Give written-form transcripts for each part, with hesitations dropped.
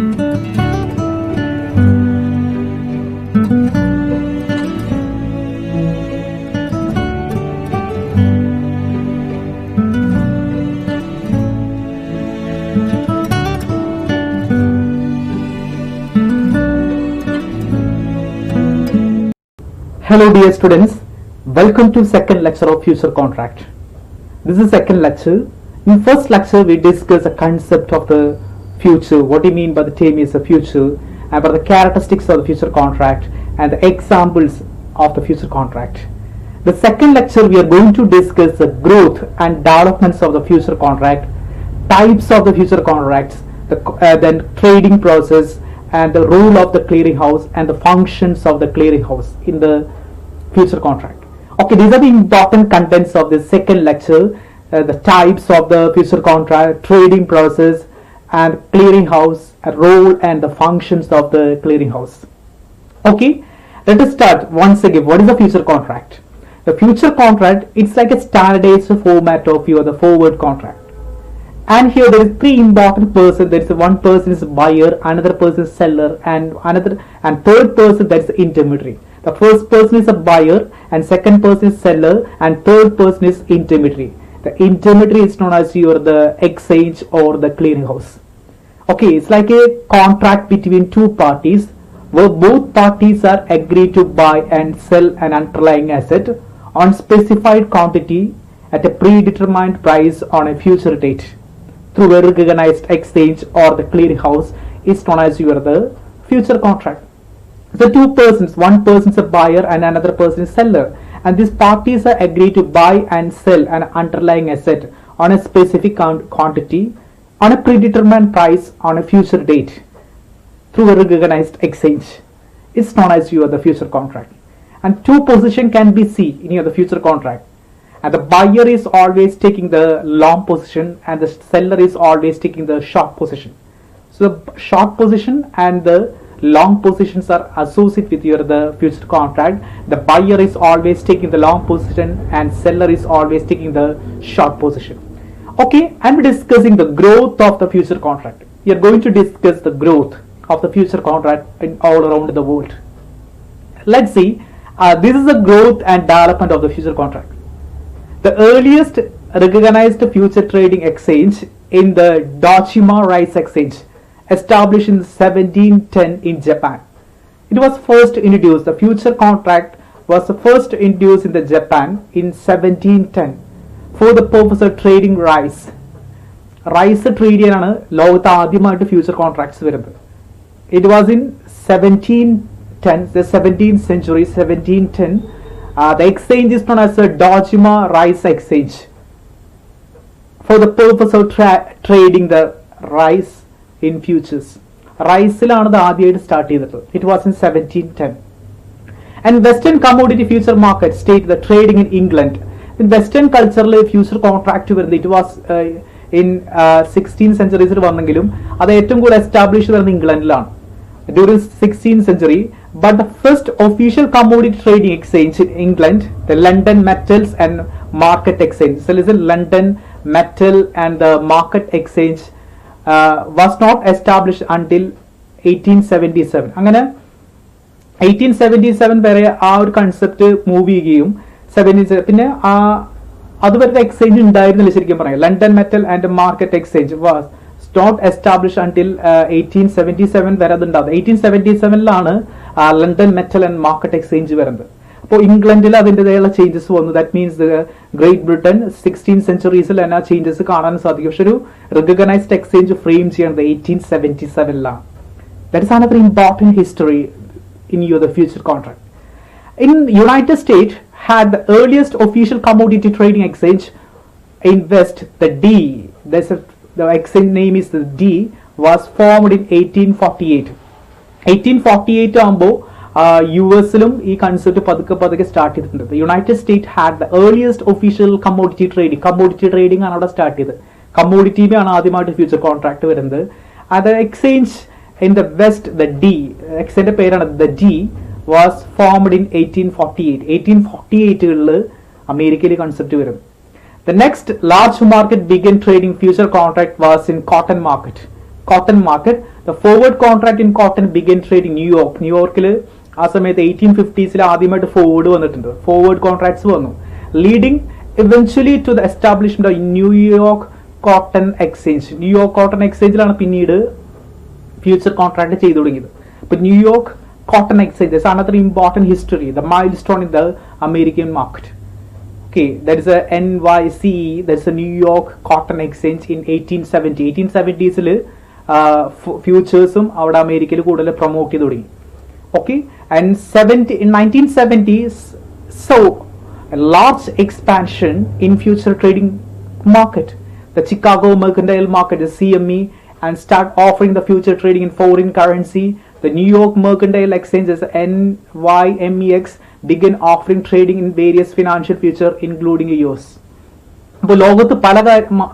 Hello dear students, welcome to second lecture of future contract. This is second lecture. In first lecture we discussed the concept of the future, what do you mean by the term is the future, and about the characteristics of the future contract and the examples of the future contract. The second lecture we are going to discuss the growth and developments of the future contract, types of the future contracts, then trading process and the role of the clearinghouse and the functions of the clearinghouse in the future contract. Okay, these are the important contents of the second lecture, the types of the future contract, trading process and clearinghouse, role and the functions of the clearinghouse. Okay, let us start once again. What is the future contract? The future contract, it's like a standardized format of the forward contract. And here there is three important persons. There is one person is buyer, another person is seller, and third person, that is the intermediary. The first person is a buyer, and second person is seller, and third person is intermediary. The intermediary is known as the exchange or the clearinghouse. Okay, it's like a contract between two parties where both parties are agreed to buy and sell an underlying asset on specified quantity at a predetermined price on a future date through a recognized exchange or the clearinghouse is known as the future contract. The two persons, one person is a buyer and another person is seller, and these parties are agreed to buy and sell an underlying asset on a specific quantity on a predetermined price on a future date through a recognized exchange. It's known as the future contract. And two positions can be seen in the future contract. And the buyer is always taking the long position and the seller is always taking the short position. So the short position and the long positions are associated with the future contract. The buyer is always taking the long position and seller is always taking the short position. Okay, I'm discussing the growth of the future contract. We are going to discuss the growth of the future contract in all around the world. Let's see. This is the growth and development of the future contract. The earliest recognized future trading exchange in the Dojima Rice Exchange, established in 1710 in Japan. It was first introduced, the future contract was first introduced in the Japan in 1710 for the purpose of trading rice. Rice trade ആണ് ലോകത്ത് ആദ്യമായിട്ട് future contracts വരുന്നത്. It was in 1710, the 17th century, 1710. The exchange is known as the Dojima Rice Exchange for the purpose of trading the rice in futures. റൈസിലാണ് ഇത് ആദ്യമായിട്ട് start ചെയ്തിട്ടുള്ളത്. It was in 1710. And Western commodity future market state the trading in England. In Western culture future contract വരുന്നത് it was in 16th century വന്നെങ്കിലും അത് ഏറ്റവും കൂടുതൽ establish വരുന്നത് ഇംഗ്ലണ്ടിലാണ് during 16th century. But the first official commodity trading exchange in England, the London Metals and Market Exchange. So listen, London Metal and the Market Exchange was not established until 1877. അങ്ങനെ 1877 വരെ ആ ഒരു concept move ചെയ്യുകയും 17 പിന്നെ അതുവരെ exchange ഉണ്ടായിരുന്നില്ല ശരിക്കും പറയാം. London metal and market exchange was not established until 1877 വരെ അതുണ്ടാകുന്നത്. 1877 London metal and market exchange വരുന്നത്. അപ്പോൾ ഇംഗ്ലണ്ടിൽ അതിൻ്റെതായുള്ള ചേഞ്ചസ് വന്നു. That means great Britain 16th സെഞ്ചുറീസിൽ തന്നെ ആ ചേഞ്ചസ് കാണാൻ സാധിക്കും. പക്ഷെ ഒരു റിക്കഗ്നൈസ്ഡ് എക്സ്ചേഞ്ച് ഫ്രെയിം ചെയ്യുന്നത് 1877. That is another important history in the future contract. In United States had the earliest official commodity trading exchange in West, the D. The exchange name is the D, was formed in 1848. 1848 ആകുമ്പോൾ US-ലും ഈ concept പതുക്കെ start ചെയ്തിട്ടുണ്ട്. United state had the earliest official commodity trading ആണ് അവിടെ start ചെയ്തത്. കമ്മോഡിറ്റിയിലാണ് ആദ്യമായിട്ട് future contract വരുന്നത്. അത് exchange in the West, the D, exchange പേരാണ് the D, was formed in 1848. 1848 അമേരിക്കയിൽ കൺസെപ്റ്റ് വരും. The next large market began trading future contract was in cotton market. Cotton market, The forward contract in cotton began trading ന്യൂയോർക്കിൽ ആ സമയത്ത് 1850s ആദ്യമായിട്ട് forward വന്നിട്ടുണ്ട്, forward contracts വന്നു, leading eventually to the establishment of New York cotton exchange. New York cotton എക്സ്ചേഞ്ചിലാണ് പിന്നീട് future contract ചെയ്തു തുടങ്ങിയത്. അപ്പൊ New York cotton exchange is another important history, the milestone in the American market. Okay, there is a NYCE, there is a New York Cotton Exchange in 1870. 1870s ഫ്യൂച്ചേഴ്സും അവിടെ അമേരിക്കയിൽ കൂടുതൽ promote ചെയ്ത് തുടങ്ങി. Okay, and in 1970s saw a large expansion in future trading market. The Chicago Mercantile Market, the CME, and start offering the future trading in foreign currency. The New York Mercantile Exchange, NYMEX, began offering trading in various financial future including US. അപ്പോൾ ലോകത്ത് പല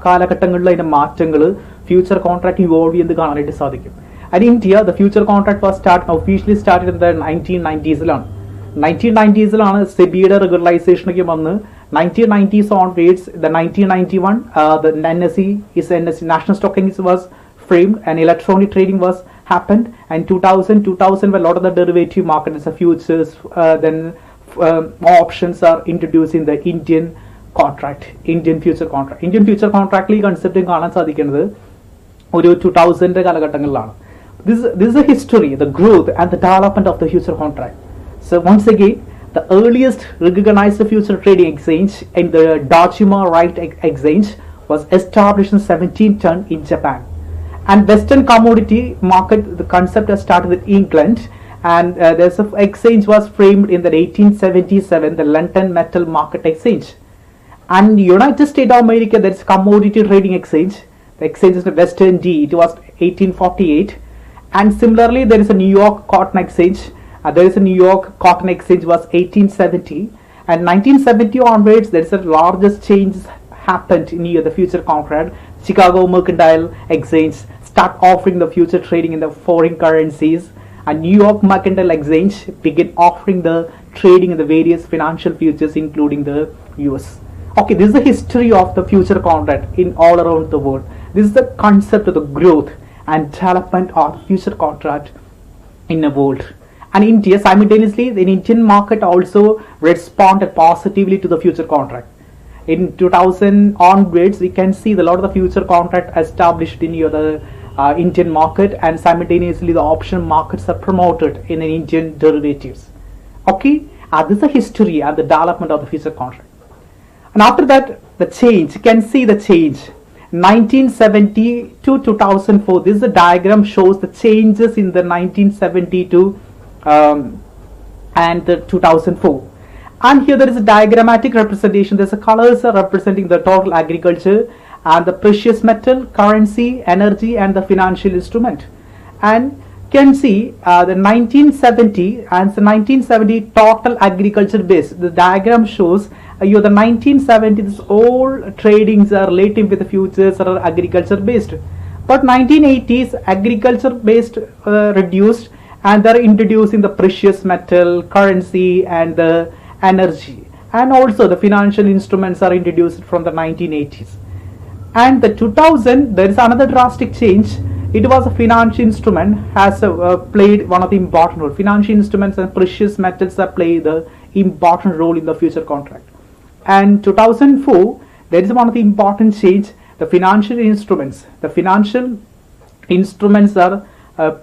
കാലഘട്ടങ്ങളിൽ അതിന്റെ മാറ്റങ്ങൾ future contract evolve ചെയ്യുന്നത് കാണാനായിട്ട് സാധിക്കും. And in India, the future contract was officially started in the 1990s. 1990s സെബിയുടെ റെഗുലറൈസേഷൻ ഒക്കെ വന്ന് 1990s onwards, the 1991 the NSE National Stock Exchange was framed and electronic trading was happened, and 2000 where a lot of the derivative markets, the futures, then options are introduced in the Indian future contract. Indian future contract ഈ concept കാണാൻ സാധിക്കുന്നത് ഒരു 2000 കാലഘട്ടങ്ങളിലാണ്. This is the history, the growth and the development of the future contract. So once again, the earliest recognized future trading exchange in the Dojima Right Exchange was established in 1710 in Japan. And Western commodity market, the concept has started in England, and there's an exchange was framed in the 1877, the London Metal Market Exchange. And United States of America, there is commodity trading exchange. The exchange is the Western D. It was 1848. And similarly, there is a New York Cotton Exchange. There is a New York Cotton Exchange was 1870, and 1970 onwards there is a largest change happened in the future contract. Chicago Mercantile Exchange start offering the future trading in the foreign currencies, and New York Mercantile Exchange began offering the trading in the various financial futures including the US. Okay, this is the history of the future contract in all around the world. This is the concept of the growth and development of future contract in the world. And India, simultaneously, the Indian market also responded positively to the future contract. In 2000 onwards, we can see a lot of the future contract established in the Indian market, and simultaneously the option markets are promoted in the Indian derivatives. Okay, this is the history and the development of the future contract. And after that, the change, you can see the change. 1970 to 2004, this is a diagram shows the changes in the 1972 and the 2004. And here there is a diagrammatic representation. There's a colors are representing the total agriculture and the precious metal, currency, energy, and the financial instrument. And can see the 1970 and the 1970 total agriculture base. The diagram shows the 1970s all tradings are relating with the futures or agriculture based, but 1980s agriculture based reduced, and they're introducing the precious metal, currency, and the energy, and also the financial instruments are introduced from the 1980s. And the 2000 there is another drastic change. It was a financial instrument has played one of the important role. Financial instruments and precious metals have played the important role in the future contract. And 2004 there is one of the important change. The financial instruments are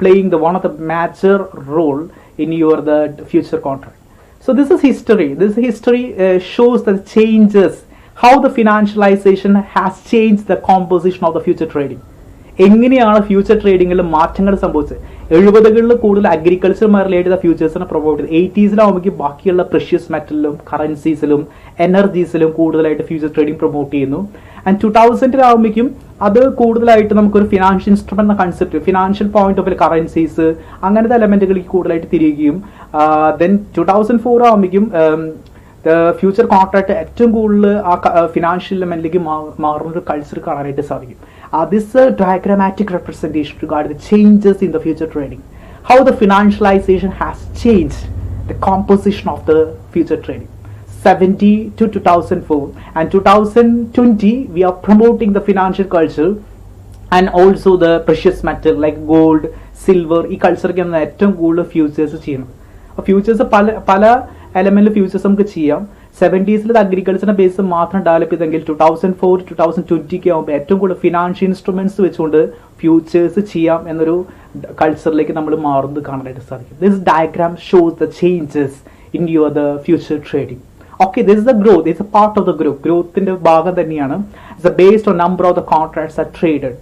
playing the one of the major role in the future contract. So this is history. This history shows the changes, how the financialization has changed the composition of the future trading. എങ്ങനെയാണ് future ട്രേഡിങ്ങിൽ മാറ്റങ്ങൾ സംഭവിച്ചത്? 70കളിൽ കൂടുതൽ അഗ്രികൾച്ചറുമായി relate ചെയ്ത ഫ്യൂച്ചേഴ്സിനെ promote ചെയ്ത് 80s ബാക്കിയുള്ള precious മെറ്റലിലും കറൻസീസിലും എനർജീസിലും കൂടുതലായിട്ട് future trading promote ചെയ്യുന്നു. And 2000 അത് കൂടുതലായിട്ട് നമുക്കൊരു ഫിനാൻഷ്യൽ ഇൻസ്ട്രുമെന്റ് എന്ന concept, financial point of view currencies അങ്ങനത്തെ എലമെന്റുകളിലേക്ക് കൂടുതലായിട്ട് തിരികുകയും ദെൻ 2004 ഫ്യൂച്ചർ കോൺട്രാക്ട് ഏറ്റവും കൂടുതൽ ആ ഫിനാൻഷ്യൽ എലമെന്റിലേക്ക് മാറുന്ന ഒരു കൾച്ചർ കാണാനായിട്ട് സാധിക്കും. This is a diagrammatic representation regarding the changes in the future trading, how the financialization has changed the composition of the future trading. 70 to 2004 and 2020 we are promoting the financial culture and also the precious metal like gold, silver, ഈ കൾച്ചറൊക്കെയാണ് ഏറ്റവും കൂടുതൽ futures ചെയ്യുന്നത്. അപ്പോൾ futures പല എലമെന്റിൽ futures നമുക്ക് ചെയ്യാം. 70s അഗ്രികൾച്ചറിന്റെ base മാത്രം develop ചെയ്തെങ്കിൽ 2004 2020 ആകുമ്പോൾ ഏറ്റവും കൂടുതൽ ഫിനാൻഷ്യൽ ഇൻസ്ട്രുമെന്റ്സ് വെച്ചുകൊണ്ട് ഫ്യൂച്ചേഴ്സ് ചെയ്യാം എന്നൊരു കൾച്ചറിലേക്ക് നമ്മൾ മാറുന്നത് കാണാനായിട്ട് സാധിക്കും. This diagram shows the changes in the future trading. Okay, this is the growth. It's a part of the growth. Growth in the ഭാഗം തന്നെയാണ്. It's based on number of the contracts that traded.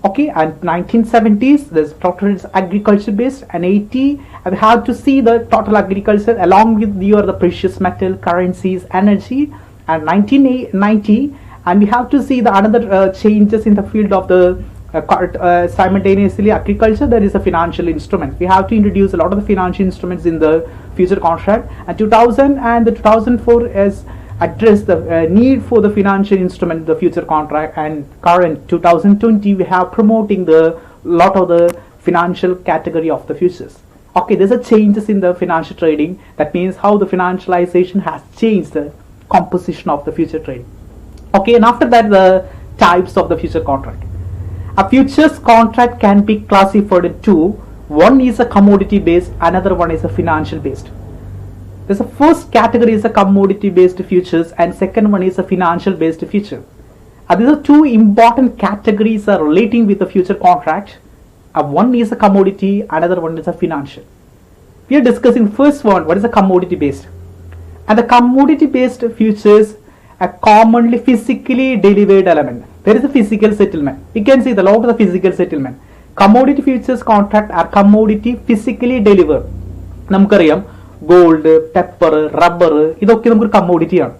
Okay, and 1970s this total is agriculture based, and 80 we have to see the total agriculture along with the precious metal, currencies, energy, and 1990 and we have to see the another changes in the field of the simultaneously agriculture. There is a financial instrument. We have to introduce a lot of the financial instruments in the future contract, and 2000 and the 2004 is address the need for the financial instrument, the future contract, and current 2020 we have promoting the lot of the financial category of the futures. Okay, there's a changes in the financial trading. That means how the financialization has changed the composition of the future trading. Okay, and after that the types of the future contract. A futures contract can be classified in two. One is a commodity based, another one is a financial based. The first category is a commodity based futures, and second one is a financial based future. These are two important categories are relating with the future contract. One is a commodity, another one is a financial. We are discussing first one, what is a commodity based. And the commodity based futures are commonly physically delivered element. There is a physical settlement. You can see the lot of the physical settlement. Commodity futures contract are commodity physically delivered. നമുക്കറിയാം gold, pepper, rubber ഇതൊക്കെ നമുക്കൊരു കമ്മോഡിറ്റിയാണ്.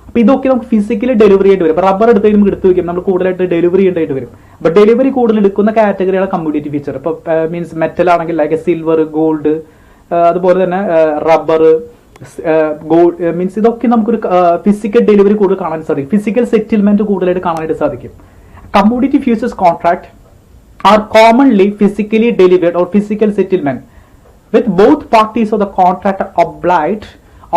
അപ്പോൾ ഇതൊക്കെ നമുക്ക് physically delivery ചെയ്യേണ്ടി വരും. അപ്പോൾ rubber എടുത്ത് നമുക്ക് എടുത്ത് വയ്ക്കും, നമ്മൾ കൂടുതലായിട്ട് ഡെലിവറി ചെയ്യേണ്ടതായിട്ട് വരും. അപ്പോൾ ഡെലിവറി കൂടുതൽ എടുക്കുന്ന കാറ്റഗറിയാണ് കമ്മോഡിറ്റി ഫീച്ചർ. ഇപ്പോൾ മീൻസ് മെറ്റൽ ആണെങ്കിൽ ലൈക്ക് സിൽവർ, ഗോൾഡ്, അതുപോലെ തന്നെ റബ്ബർ, ഗോൾഡ് മീൻസ് ഇതൊക്കെ നമുക്കൊരു ഫിസിക്കൽ ഡെലിവറി കൂടുതൽ കാണാൻ സാധിക്കും. ഫിസിക്കൽ സെറ്റിൽമെന്റ് കൂടുതലായിട്ട് കാണാനായിട്ട് സാധിക്കും. Commodity futures contract are commonly physically delivered or physical settlement, with both parties of the contract are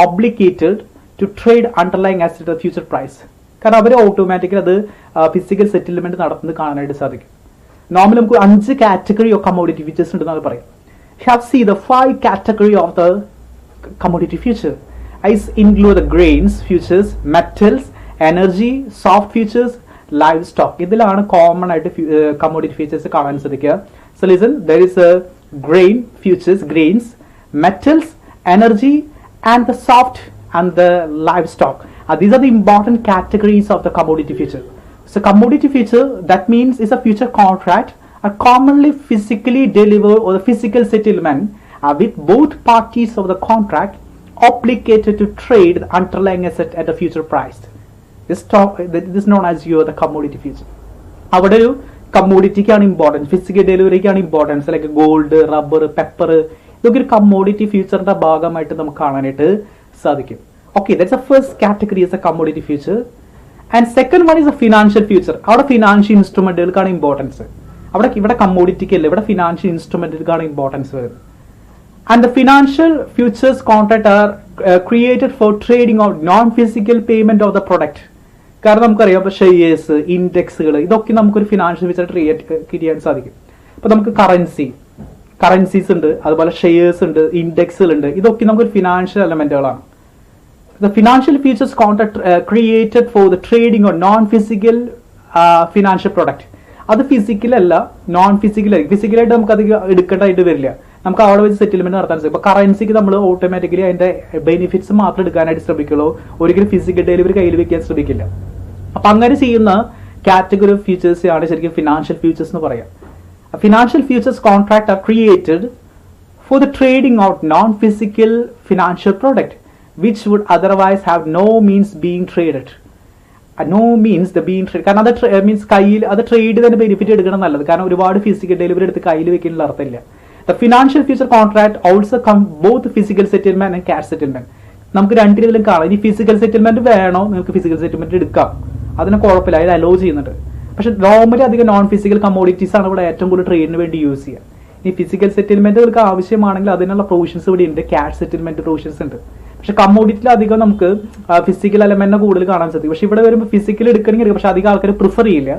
obligated to trade underlying asset at the future price. കാരണം അവർ automatically അത് physical settlement നടത്തുന്നത് കാണാനായിട്ട് സാധിക്കും. Normally നമുക്ക് 5 category of commodity futures ഉണ്ടെന്ന് പറയാം. You have seen the 5 category of the commodity future. Is include the grains futures, metals, energy, soft futures, livestock. ഇതിലാണ് common ആയിട്ട് കമ്മോഡിറ്റി ഫീച്ചേഴ്സ് കാണാൻ സാധിക്കുക. So listen, there is A grain futures, grains, metals, energy, and the soft and the livestock. These are the important categories of the commodity future. So commodity future, that means is a future contract are commonly physically delivered or the physical settlement with both parties of the contract obligated to trade the underlying asset at the future price. This is known as the commodity future. അവിടെ ഒരു കമ്മോഡിറ്റിക്കാണ് importance, physical ഡെലിവറിക്കാണ് importance. Like gold, rubber, pepper ഇതൊക്കെ ഒരു commodity ഫ്യൂച്ചറിന്റെ ഭാഗമായിട്ട് നമുക്ക് കാണാനായിട്ട് സാധിക്കും. Okay, that's a first category is a commodity future. And second one is a financial future. അവിടെ ഫിനാൻഷ്യൽ ഇൻസ്ട്രുമെന്റുകൾക്കാണ് ഇമ്പോർട്ടൻസ്. ഇവിടെ കമ്മോഡിറ്റിക്കല്ല, ഇവിടെ ഫിനാൻഷ്യൽ ഇൻസ്ട്രുമെന്റുകൾക്കാണ് ഇമ്പോർട്ടൻസ് വരുന്നത്. And the financial futures contract are created for trading of non-physical payment of the product. കാരണം നമുക്കറിയാം ഇപ്പോൾ ഷെയർസ്, ഇൻഡെക്സുകൾ ഇതൊക്കെ നമുക്കൊരു ഫിനാൻഷ്യൽ ഫീച്ചർ ക്രിയേറ്റ് ചെയ്യാൻ സാധിക്കും. ഇപ്പോൾ നമുക്ക് കറൻസീസ് ഉണ്ട്, അതുപോലെ ഷെയർസ് ഉണ്ട്, ഇൻഡെക്സുകൾ ഉണ്ട്. ഇതൊക്കെ നമുക്കൊരു financial എലമെന്റുകളാണ്. The financial futures contract created for the trading of non-physical financial product. അത് ഫിസിക്കൽ അല്ല, നോൺ ഫിസിക്കൽ ആയിരിക്കും. ഫിസിക്കലായിട്ട് നമുക്ക് അത് എടുക്കേണ്ടതായിട്ട് വരില്ല. നമുക്ക് അവിടെ വെച്ച് സെറ്റിൽമെന്റ് നടത്താൻ സാധിക്കും. ഇപ്പോൾ കറൻസിക്ക് നമ്മൾ ഓട്ടോമാറ്റിക്കലി അതിന്റെ ബെനിഫിറ്റ്സ് മാത്രം എടുക്കാനായിട്ട് ശ്രമിക്കുള്ളൂ, ഒരിക്കലും ഫിസിക്കൽ ഡെലിവറി കയ്യിൽ വെക്കാൻ ശ്രമിക്കില്ല. അപ്പൊ അങ്ങനെ ചെയ്യുന്ന കാറ്റഗറി ഓഫ് ഫ്യൂച്ചേഴ്സ് ആണ് ശരിക്കും ഫിനാൻഷ്യൽ ഫ്യൂച്ചേഴ്സ് എന്ന് പറയാം. Financial futures contract are created for the trading out non physical financial product which would otherwise have no means being traded. No means the being trade. കാരണം അത് means കയ്യിൽ അത് trade തന്നെ benefit എടുക്കണം നല്ലത്. കാരണം ഒരുപാട് ഫിസിക്കൽ ഡെലിവറി എടുത്ത് കയ്യിൽ വെക്കാനുള്ള അർത്ഥമില്ല. The financial future contract also come both physical settlement and cash settlement. നമുക്ക് രണ്ട് രീതിയിലും കാണാം. ഇനി ഫിസിക്കൽ സെറ്റിൽമെന്റ് വേണോ, നിങ്ങൾക്ക് ഫിസിക്കൽ സെറ്റിൽമെന്റ് എടുക്കാം, അതിന് കുഴപ്പമില്ല, അതിൽ അലോ ചെയ്യുന്നുണ്ട്. പക്ഷെ നോർമലി അധികം നോൺ ഫിസിക്കൽ കമ്മോഡിറ്റീസ് ആണ് ഇവിടെ ഏറ്റവും കൂടുതൽ ട്രേഡിന് വേണ്ടി യൂസ് ചെയ്യുക. ഇനി ഫിസിക്കൽ സെറ്റിൽമെന്റുകൾക്ക് ആവശ്യമാണെങ്കിൽ അതിനുള്ള പ്രൊവിഷൻസ് ഇവിടെ ഉണ്ട്, ക്യാഷ് സെറ്റിൽമെന്റ് പ്രൊവിഷൻസ് ഉണ്ട്. പക്ഷെ കമ്മോഡിറ്റിയിൽ അധികം നമുക്ക് ഫിസിക്കൽ എലമെന്റിനെ കൂടുതൽ കാണാൻ സാധിക്കും. പക്ഷെ ഇവിടെ വരുമ്പോൾ ഫിസിക്കൽ എടുക്കണമെങ്കിൽ പക്ഷെ അധികം ആൾക്കാർ പ്രിഫർ ചെയ്യില്ല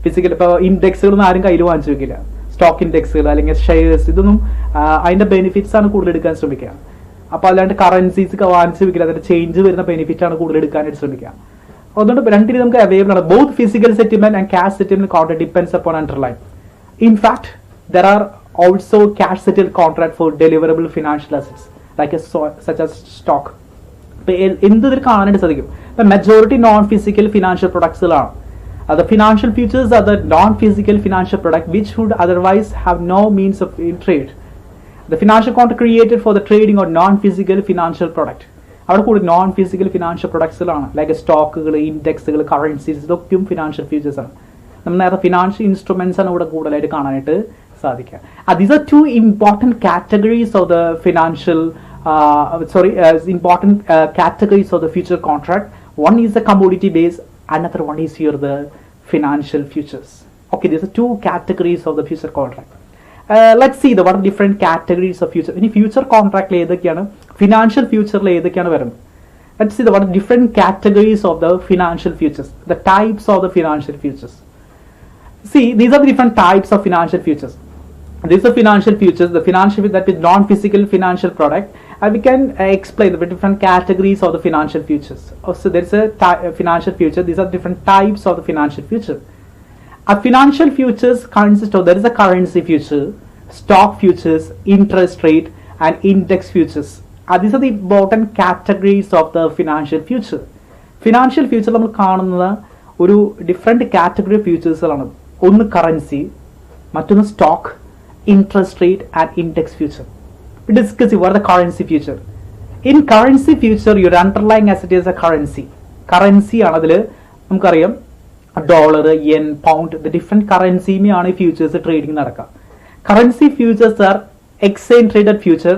ഫിസിക്കൽ. ഇപ്പോൾ ഇൻഡെക്സുകളൊന്നും ആരും കയ്യിൽ വാങ്ങിച്ചു വെക്കില്ല. സോ സ്റ്റോക്ക് ഇൻഡെക്സുകൾ അല്ലെങ്കിൽ ഷെയർസ്, ഇതൊന്നും അതിന്റെ ബെനിഫിറ്റ്സ് ആണ് കൂടുതൽ എടുക്കാൻ ശ്രമിക്കുക. അപ്പോൾ അല്ലാണ്ട് കറൻസീസ് വാങ്ങിച്ച് വെക്കില്ല, അതിന്റെ ചേഞ്ച് വരുന്ന ബെനിഫിറ്റ് ആണ് കൂടുതൽ എടുക്കാനായിട്ട് ശ്രമിക്കുക. അതുകൊണ്ട് രണ്ട് രീതി നമുക്ക് അവൈലബിൾ ആണ്. Both physical settlement and cash settlement contract depends upon underline. In fact there are also cash settled contract for deliverable financial assets like such as stock. എന്ത് ഇതിൽ കാണാനായിട്ട് സാധിക്കും? മെജോറിറ്റി നോൺ ഫിസിക്കൽ ഫിനാൻഷ്യൽ പ്രൊഡക്ട്സുകളാണ്. The financial futures are the non-physical financial product which would otherwise have no means of trade. The financial contract created for the trading of non-physical financial product. അവിടെ കൂടി non physical financial പ്രൊഡക്ട്സുകളാണ് like സ്റ്റോക്കുകൾ, ഇൻഡെക്സുകൾ, currencies, ഇതൊക്കെയും financial futures ആണ്. നമ്മൾ നേരത്തെ financial instruments ആണ് ഇവിടെ കൂടുതലായിട്ട് കാണാനായിട്ട് സാധിക്കുക. These are two important categories of the financial important categories of the future contract. One is the commodity base, another one is here the financial futures. Okay, these are two categories of the future contract. Let's see what are different categories of future. In future contract le edokkiyana, financial future le edokkiyana varunnu. Let's see what are different categories of the financial futures, the types of the financial futures. See, these are the different types of financial futures. These are financial futures, the financial that is non-physical financial product. We can explain the different categories of the financial futures. So there is a financial future. These are different types of the financial future. A financial futures consists of, there is a currency future, stock futures, interest rate, and index futures. These are the important categories of the financial future. Financial future നമ്മൾ കാണുന്നത് ഒരു different category ഫ്യൂച്ചേഴ്സുകളാണ്. ഒന്ന് currency, മറ്റൊന്ന് stock, interest rate, and index future. We discuss what are the currency future. In currency future, your underlying asset is a currency. Currency ആണതില് നമുക്കറിയാം dollar, yen, pound, the different currency ആണ് ഈ futures trading നടക്കുക. Currency futures are exchange traded future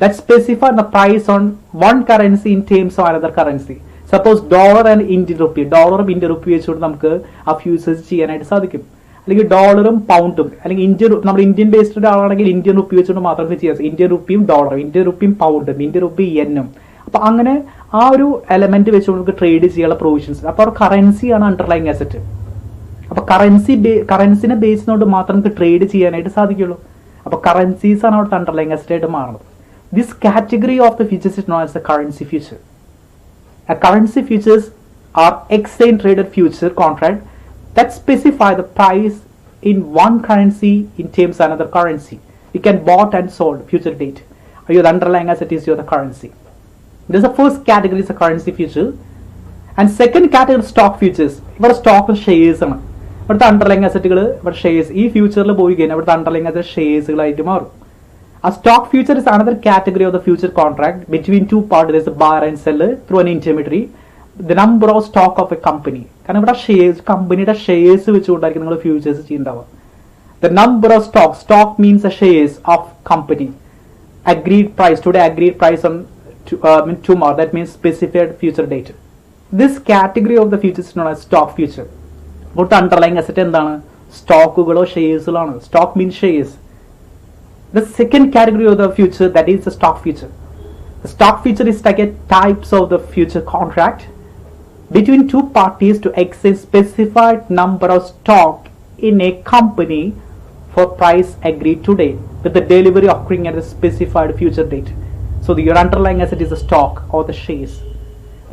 that specify the price on one currency in terms of another currency. Suppose dollar and Indian rupee, ഡോളറും Indian rupee വെച്ചുകൊണ്ട് നമുക്ക് ആ futures ചെയ്യാനായിട്ട് സാധിക്കും. അല്ലെങ്കിൽ ഡോളറും പൗണ്ടും, അല്ലെങ്കിൽ നമ്മൾ ഇന്ത്യൻ ബേസ്ഡ് ആളാണെങ്കിൽ ഇന്ത്യൻ റുപ്പി വെച്ചുകൊണ്ട് മാത്രമേ ചെയ്യാം. ഇന്ത്യൻ റുപ്പിയും ഡോളറും, ഇന്ത്യൻ റുപ്പിയും പൗണ്ടും, ഇന്ത്യൻ റുപ്പി യെന്നും. അപ്പൊ അങ്ങനെ ആ ഒരു എലമെന്റ് വെച്ചുകൊണ്ട് നമുക്ക് ട്രേഡ് ചെയ്യാനുള്ള പ്രൊവിഷൻസ്. അപ്പൊ അവർ കറൻസിയാണ് അണ്ടർലൈങ് അസറ്റ്. അപ്പൊ കറൻസിനെ ബേസ് ചെയ്തുകൊണ്ട് മാത്രം നമുക്ക് ട്രേഡ് ചെയ്യാനായിട്ട് സാധിക്കുള്ളൂ. അപ്പൊ കറൻസീസ് ആണ് അവിടുത്തെ അണ്ടർലൈങ് അസറ്റ് ആയിട്ട് മാറുന്നത്. This category of the features is known as the currency future. Currency futures are exchange traded future contract that specify the price in one currency in terms of another currency. You can bought and sold future date. Your underlying asset is your currency. This is the first category is a currency future. And second category stock futures. What stock shares ആണ്. ഇവിടുത്തെ underlying അസറ്റുകൾ ഇവിടെ shares ഈ ഫ്യൂച്ചറിൽ പോയി കഴിഞ്ഞാൽ ഇവിടുത്തെ underlying asset ഷെയർസുകളായിട്ട് മാറും. A stock future is another category of the future contract between two parties. There is a buyer and seller through an intermediary. The number of stock of a company. കാരണം ഇവിടെ shares, കമ്പനിയുടെ shares വെച്ചുകൊണ്ടായിരിക്കും നിങ്ങൾ futures ചെയ്യുന്നുണ്ടാവുക. The number of stock means the shares of company. Agreed price, today agreed price on tomorrow, that means specified future date. This category of the futures is known as stock future. ഇവിടുത്തെ underlying asset എന്താണ്? സ്റ്റോക്കുകളോ ഷെയർസുകളോ ആണ്. Stock means shares. The second category of the future, that is the stock future. The stock future is like a types of the future contract between two parties to exchange specified number of stock in a company for price agreed today with the delivery occurring at a specified future date. So your underlying asset is the stock or the shares.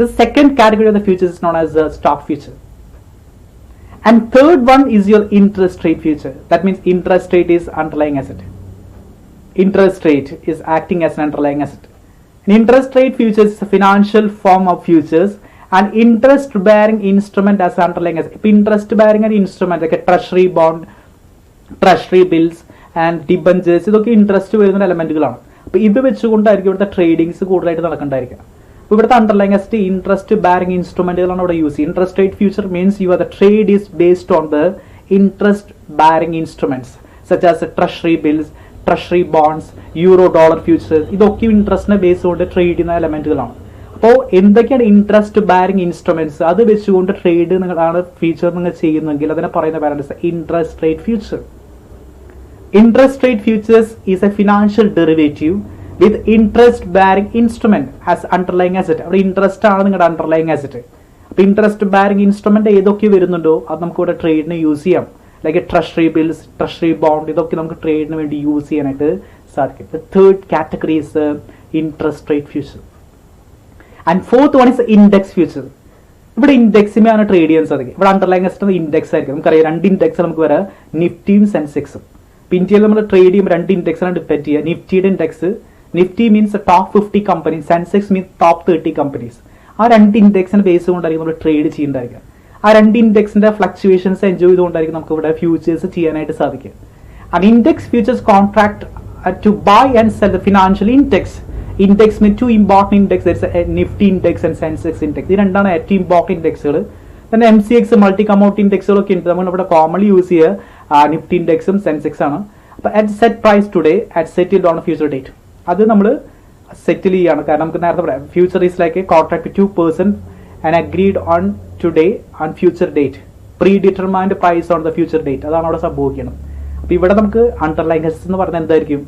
The second category of the futures is known as the stock future. And third one is your interest rate future. That means interest rate is underlying asset. Interest rate is acting as an underlying asset. An interest rate futures is a financial form of futures and interest bearing instrument as underlying asset. Interest bearing an instrument like a treasury bond, treasury bills and debentures, ഇതൊക്കെ interest വരുന്ന എലമെന്റുകളാണ്. അപ്പൊ ഇത് വെച്ചുകൊണ്ടായിരിക്കും ഇവിടുത്തെ ട്രേഡിങ്സ് കൂടുതലായിട്ട് നടക്കണ്ടായിരിക്കുക. അപ്പൊ ഇവിടുത്തെ underlying asset interest bearing ഇൻസ്ട്രുമെന്റുകളാണ് ഇവിടെ use ചെയ്യുക. Interest rate future means your the trade is based on the interest bearing instruments such as treasury bills, treasury bonds, euro dollar futures, ഇതൊക്കെ ഇൻട്രസ്റ്റിനെ ബേസ് കൊണ്ട് ട്രേഡ് ചെയ്യുന്ന എലമെന്റുകളാണ്. അപ്പോൾ എന്തൊക്കെയാണ് ഇൻട്രസ്റ്റ് ബെയറിംഗ് ഇൻസ്ട്രുമെന്റ്സ്, അത് വെച്ചുകൊണ്ട് trade നിങ്ങളാണ് ഫ്യൂച്ചർ നിങ്ങൾ ചെയ്യുന്നതെങ്കിൽ അതിനെ പറയുന്ന പേരാണ് interest rate future. Interest rate futures is a financial derivative with interest bearing instrument as underlying asset. അവിടെ ഇൻട്രസ്റ്റ് ആണ് നിങ്ങളുടെ അണ്ടർലൈങ് അസറ്റ്. അപ്പൊ ഇൻട്രസ്റ്റ് ബെയറിംഗ് ഇൻസ്ട്രുമെന്റ് ഏതൊക്കെ വരുന്നുണ്ടോ അത് നമുക്ക് ഇവിടെ ട്രേഡിന് യൂസ് ചെയ്യാം. Like treasury bills, treasury bond, ഇതൊക്കെ നമുക്ക് ട്രേഡിന് വേണ്ടി യൂസ് ചെയ്യാനായിട്ട് സാധിക്കും. The third category is interest rate future. And fourth one is index future. ഇവിടെ ഇൻഡെക്സിനെയാണ് ട്രേഡ് ചെയ്യാൻ സാധിക്കും. ഇവിടെ അണ്ടർലൈങ് അസറ്റ് ഇൻഡെക്സ് ആയിരിക്കും. നമുക്കറിയാം 2 ഇൻഡെക്സ് നമുക്ക് വരാം, നിഫ്റ്റിയും സെൻസെക്സും. ഇപ്പം ഇന്ത്യയിൽ നമ്മൾ ട്രേഡ് ചെയ്യുമ്പോൾ 2 ഇൻഡെക്സാണ് ഡിപ്പെൻഡ് ചെയ്യുക. നിഫ്റ്റിയുടെ index, Nifty means top 50 companies, Sensex means top 30 companies. ആ 2 ഇൻഡെക്സിന് ബേസ് കൊണ്ടായിരിക്കും നമ്മൾ ട്രേഡ് ചെയ്യേണ്ടായിരിക്കുക. ആ 2 ഇൻഡെക്സിന്റെ ഫ്ലക്ച്വേഷൻസ് എൻജോയ് ചെയ്തുകൊണ്ടായിരിക്കും നമുക്ക് ഇവിടെ ഫ്യൂച്ചേഴ്സ് ചെയ്യാനായിട്ട് സാധിക്കും. And index futures contract to buy and sell the financial index. Index mean 2 important index, Nifty index and Sensex index. ഈ രണ്ടാണ് ഏറ്റവും ഇമ്പോർട്ടൻറ്റ് ഇൻഡെക്സുകൾ. തന്നെ MCX മൾട്ടി കമോഡിറ്റി ഇൻഡെക്സുകളൊക്കെ ഉണ്ട്. നമ്മൾ ഇവിടെ കോമൺലി യൂസ് ചെയ്യുക നിഫ്റ്റി ഇൻഡെക്സും സെൻസെക്സ് ആണ്. അപ്പോൾ at set price today at settled on future date, അത് നമ്മൾ സെറ്റിൽ ചെയ്യാണ്. കാരണം നമുക്ക് നേരത്തെ പറയാം, future is like a contract 2 person and agreed on today on future date, predetermined price on the future date. അതാണ് അവിടെ സംഭവിക്കണം. അപ്പോൾ ഇവിടെ നമുക്ക് അണ്ടർലൈങ് അസറ്റ് എന്ന് പറഞ്ഞാൽ എന്തായിരിക്കും?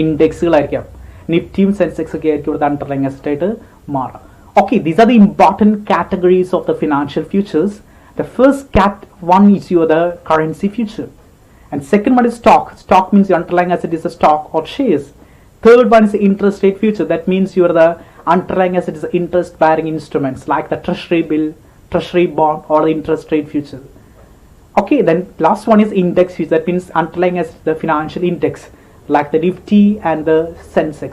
ഇൻഡെക്സുകളായിരിക്കാം. നിഫ്റ്റിയും സെൻസെക്സ് ഒക്കെ ആയിരിക്കും ഇവിടുത്തെ അണ്ടർലൈങ് അസറ്റ് ആയിട്ട് മാറുക. Okay, these are the important categories of the financial futures. The first one is the currency future, and second one is stock. Stock means the underlying asset is a stock or shares. Third one is the interest rate future. That means the underlying asset is interest bearing instruments like the treasury bill, treasury bond, or the interest rate future. Okay, then last one is index future. That means underlying asset, the financial index like the Nifty and the Sensex.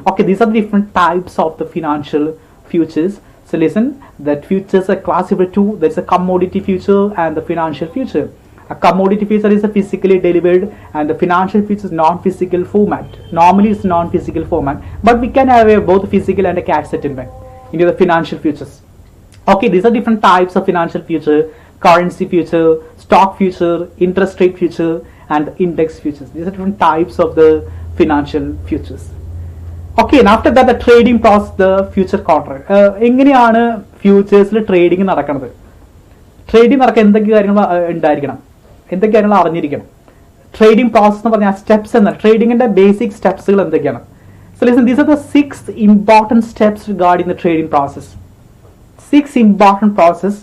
Okay, these are the different types of the financial futures. So listen, that futures are classified two. There's a commodity future and the financial future. A commodity future is a physically delivered, and the financial future is non-physical format. Normally it's non-physical format, but we can have both physical and a cash settlement into the financial futures. Okay, these are different types of financial future: currency future, stock future, interest rate future, and index futures. These are different types of the financial futures. Okay, and after that the trading process, the future contract. എങ്ങനെയാണ് ഫ്യൂച്ചേഴ്സിൽ trading നടക്കുന്നത്? Trading നടക്കാൻ എന്തൊക്കെ കാര്യങ്ങൾ ഉണ്ടായിരിക്കണം, എന്തൊക്കെ കാര്യങ്ങൾ അറിഞ്ഞിരിക്കണം? Trading process എന്ന് പറഞ്ഞാൽ സ്റ്റെപ്സ് എന്നാൽ ട്രേഡിംഗിന്റെ ബേസിക് സ്റ്റെപ്സുകൾ എന്തൊക്കെയാണ്? So listen, these are the 6 important steps regarding the trading process. 6 important process,